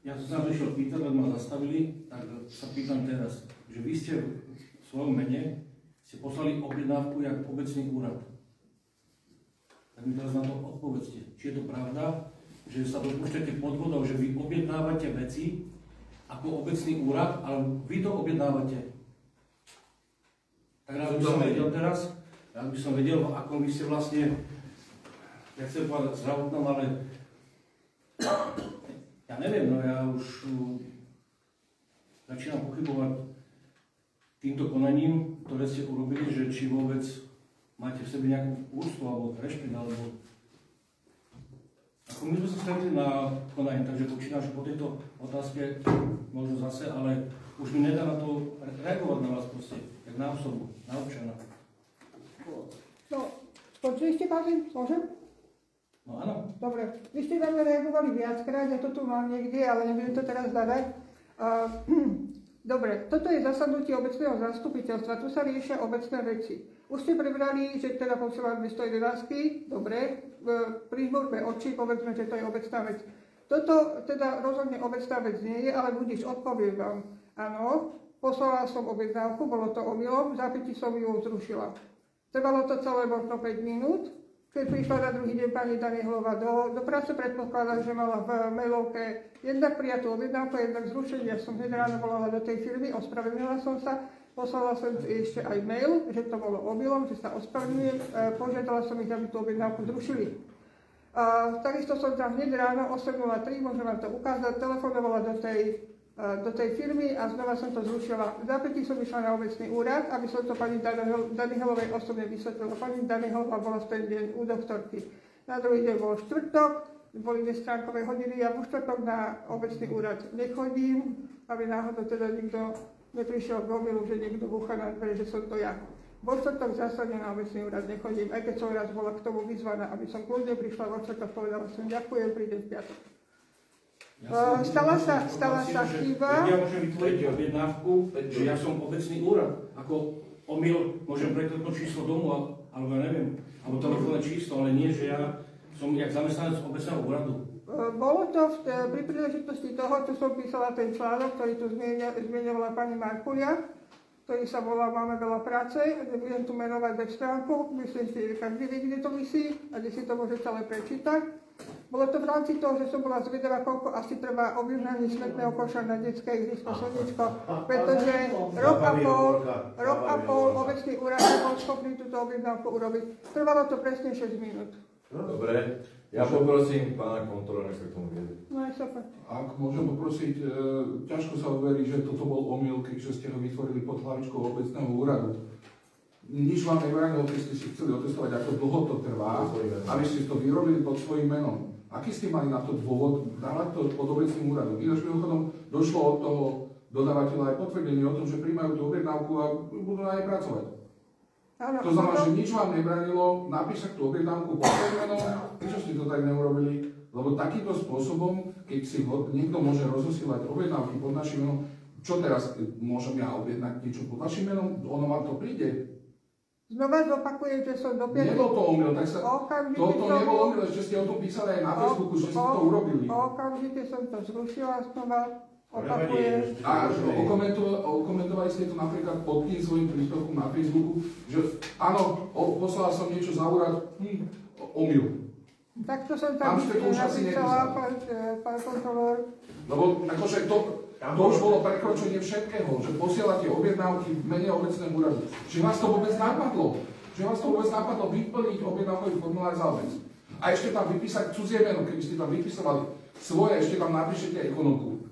Ja som sa prišiel pýtať, len ma zastavili, tak sa pýtam teraz, že vy ste v svojom mene ste poslali objednávku jak obecný úrad. Tak mi teraz na to odpovedzte, či je to pravda, že sa dopúšťate podvodov, že vy objednávate veci ako obecný úrad, ale vy to objednávate. Tak rád by som vedel teraz, rád by som vedel, v akom vy ste vlastne, ja chcem povedať zdravotnom, ale ja neviem, no ja už začínam pochybovať týmto konaním, ktoré ste urobili, že či vôbec máte v sebe nejakú úctu alebo rešpekt, alebo ako my sme sa stretli na konaní, takže počínam, že po tejto otázke možno zase, ale už mi nedá na to reagovať na vás proste, jak na osobu, na občana. No, skončili ste, Pavlín? Môžem? No áno. Dobre, vy ste na mňa reagovali viackrát, ja to tu mám niekde, ale nebudem to teraz hľadať. Dobre, toto je zasadnutie obecného zastupiteľstva, tu sa riešia obecné veci. Už ste prebrali, že teda posielam 211, dobre, prižmurme oči, povedzme, že to je obecná vec. Toto teda rozhodne obecná vec nie je, ale budíš, odpoviem vám. Áno, poslala som objednávku, bolo to omylom, v zápäti som ju zrušila. Trvalo to celé možno 5 minút, keď prišla na druhý deň pani Danihlová do práce, predpokladám, že mala v mailovke jednak prijatú objednávku, jednak zrušenie. Ja som hneď ráno volala do tej firmy, ospravedlnila som sa, poslala som ešte aj mail, že to bolo omylom, že sa ospravedlňujem, požiadala som ich, aby tú objednávku zrušili. Takisto som tam hneď ráno 8:03, môžem vám to ukázať, telefonovala do tej firmy a znova som to zrušila. V zápätí som išla na obecný úrad, aby som to pani Danihelovej osobne vysvetlila. Pani Danihelová bola v ten deň u doktorky. Na druhý deň bol štvrtok, boli nestránkové hodiny, ja vo štvrtok na obecný úrad nechodím, aby náhodou teda nikto neprišiel k omilu, že niekto búcha na dvere, že som to ja. Vo štvrtok zásadne na obecný úrad nechodím, aj keď som raz bola k tomu vyzvaná, aby som kľudne prišla vo štvrtok, povedala som ďakujem, prídem v piatok. Stala sa chyba. Ja môžem vytvoriť objednávku, že ja som obecný úrad. Ako omyl môžem prekliknúť číslo domu, alebo ja neviem, alebo telefónne číslo, ale nie, že ja som jak zamestnanec obecného úradu. Bolo to pri príležitosti toho, čo som písala ten článok, ktorý tu zmieňovala pani Markulia. ktorý sa volá Máme veľa práce. Nebudem tu menovať web stránku, myslím si, že každý vie, kde to visí a kde si to môže celé prečítať. Bolo to v rámci toho, že som bola zvedavá, koľko asi trvá objednanie smetného koša na detské ihrisko Slniečko, pretože rok a pol obecný úrad nebol schopný túto objednávku urobiť. Trvalo to presne 6 minút. Dobre, ja poprosím pána kontrolera, nech sa k tomu viedie. No aj super. Ak môžem poprosiť, ťažko sa uverí, že toto bol omyl, keďže ste ho vytvorili pod hlavičkou obecného úradu. Nič vám nebránilo, keď ste si chceli otestovať, ako dlho to trvá, aby ste to vyrobili pod svojím menom. Aký ste mali na to dôvod dávať to pod obecným úradom? Ináč mimochodom došlo od toho dodávateľa aj potvrdenie o tom, že príjmajú tú objednávku a budú na nej pracovať. To znamená, že nič vám nebránilo napísať tú objednávku pod svojím menom, prečo ste to tak neurobili? Lebo takýmto spôsobom, keď si niekto môže rozosielať objednávky pod našim menom, čo teraz môžem ja objednať niečo pod vašim menom, ono vám to príde. Znova zopakujem, že som do piatky... Nebol to omyl, tak sa... Toto nebol omyl, že ste o tom písali aj na Facebooku, že ste to urobili. Okamžite som to zrušila znova, opakujem. A okomentovali ste to napríklad pod tým svojím príspevkom na Facebooku, že áno, poslala som niečo za úrad, omyl. Tak to som tam napísala, pán kontrolór. Lebo akože to už bolo prekročenie všetkého, že posielate objednávky v mene obecného úradu. Čiže vás to vôbec napadlo. Vyplniť objednávkový formulár za obec. A ešte tam vypísať cudzie meno, keby ste tam vypisovali svoje, ešte tam napíšete ekonomku.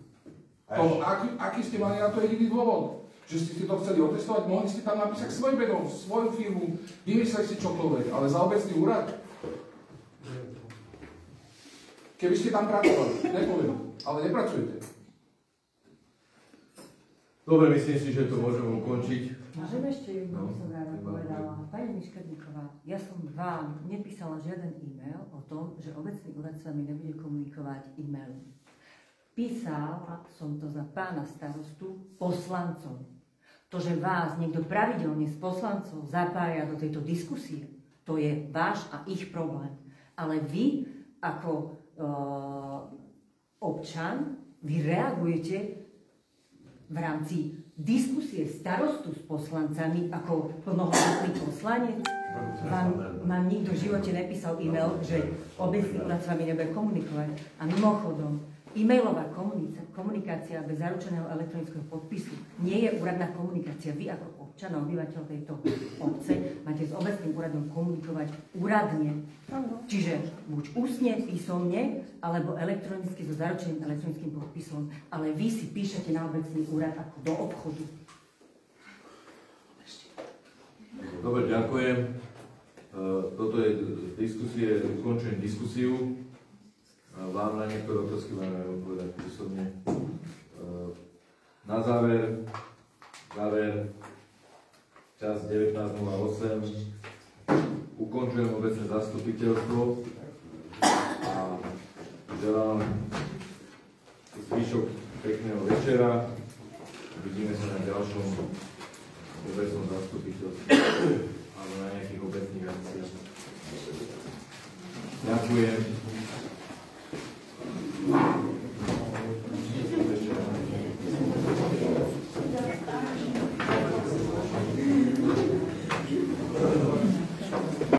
Aký ste mali na to jediný dôvod? Že ste si to chceli otestovať, mohli ste tam napísať svoje meno, svoju firmu, vymysleli si čokoľvek, ale za obecný úrad? Keby ste tam pracovali, nepoviem, ale nepracujete. Dobre, myslím si, že to môžeme ukončiť. Môžem ešte jednu, som ráda povedala. Pani Miškerníková, ja som vám nepísala žiaden e-mail o tom, že obecný úrad s vami nebude komunikovať e-mailom. Písala som to za pána starostu poslancom. To, že vás niekto pravidelne z poslancov zapája do tejto diskusie, to je váš a ich problém. Ale vy, ako občan, vy reagujete v rámci diskusie starostu s poslancami ako plnohodnotný poslanec. Vám nikto v živote nepísal e-mail, že obecný úrad s vami nebude komunikovať. A mimochodom, e-mailová komunikácia bez zaručeného elektronického podpisu nie je úradná komunikácia. Vy ako občan a obyvateľ tejto obce máte s obecným úradom komunikovať úradne. Čiže buď ústne, písomne, alebo elektronicky so zaručeným elektronickým podpisom. Ale vy si píšete na obecný úrad ako do obchodu. Dobre, ďakujem. Toto je diskusie, ukončujem diskusiu. Vám na niektoré otázky máme odpovedať písomne. Na záver, čas 19:08. Ukončujem obecné zastupiteľstvo a želám zvyšok pekného večera. Vidíme sa na ďalšom obecnom zastupiteľstve alebo na nejakých obecných akciách. Ďakujem.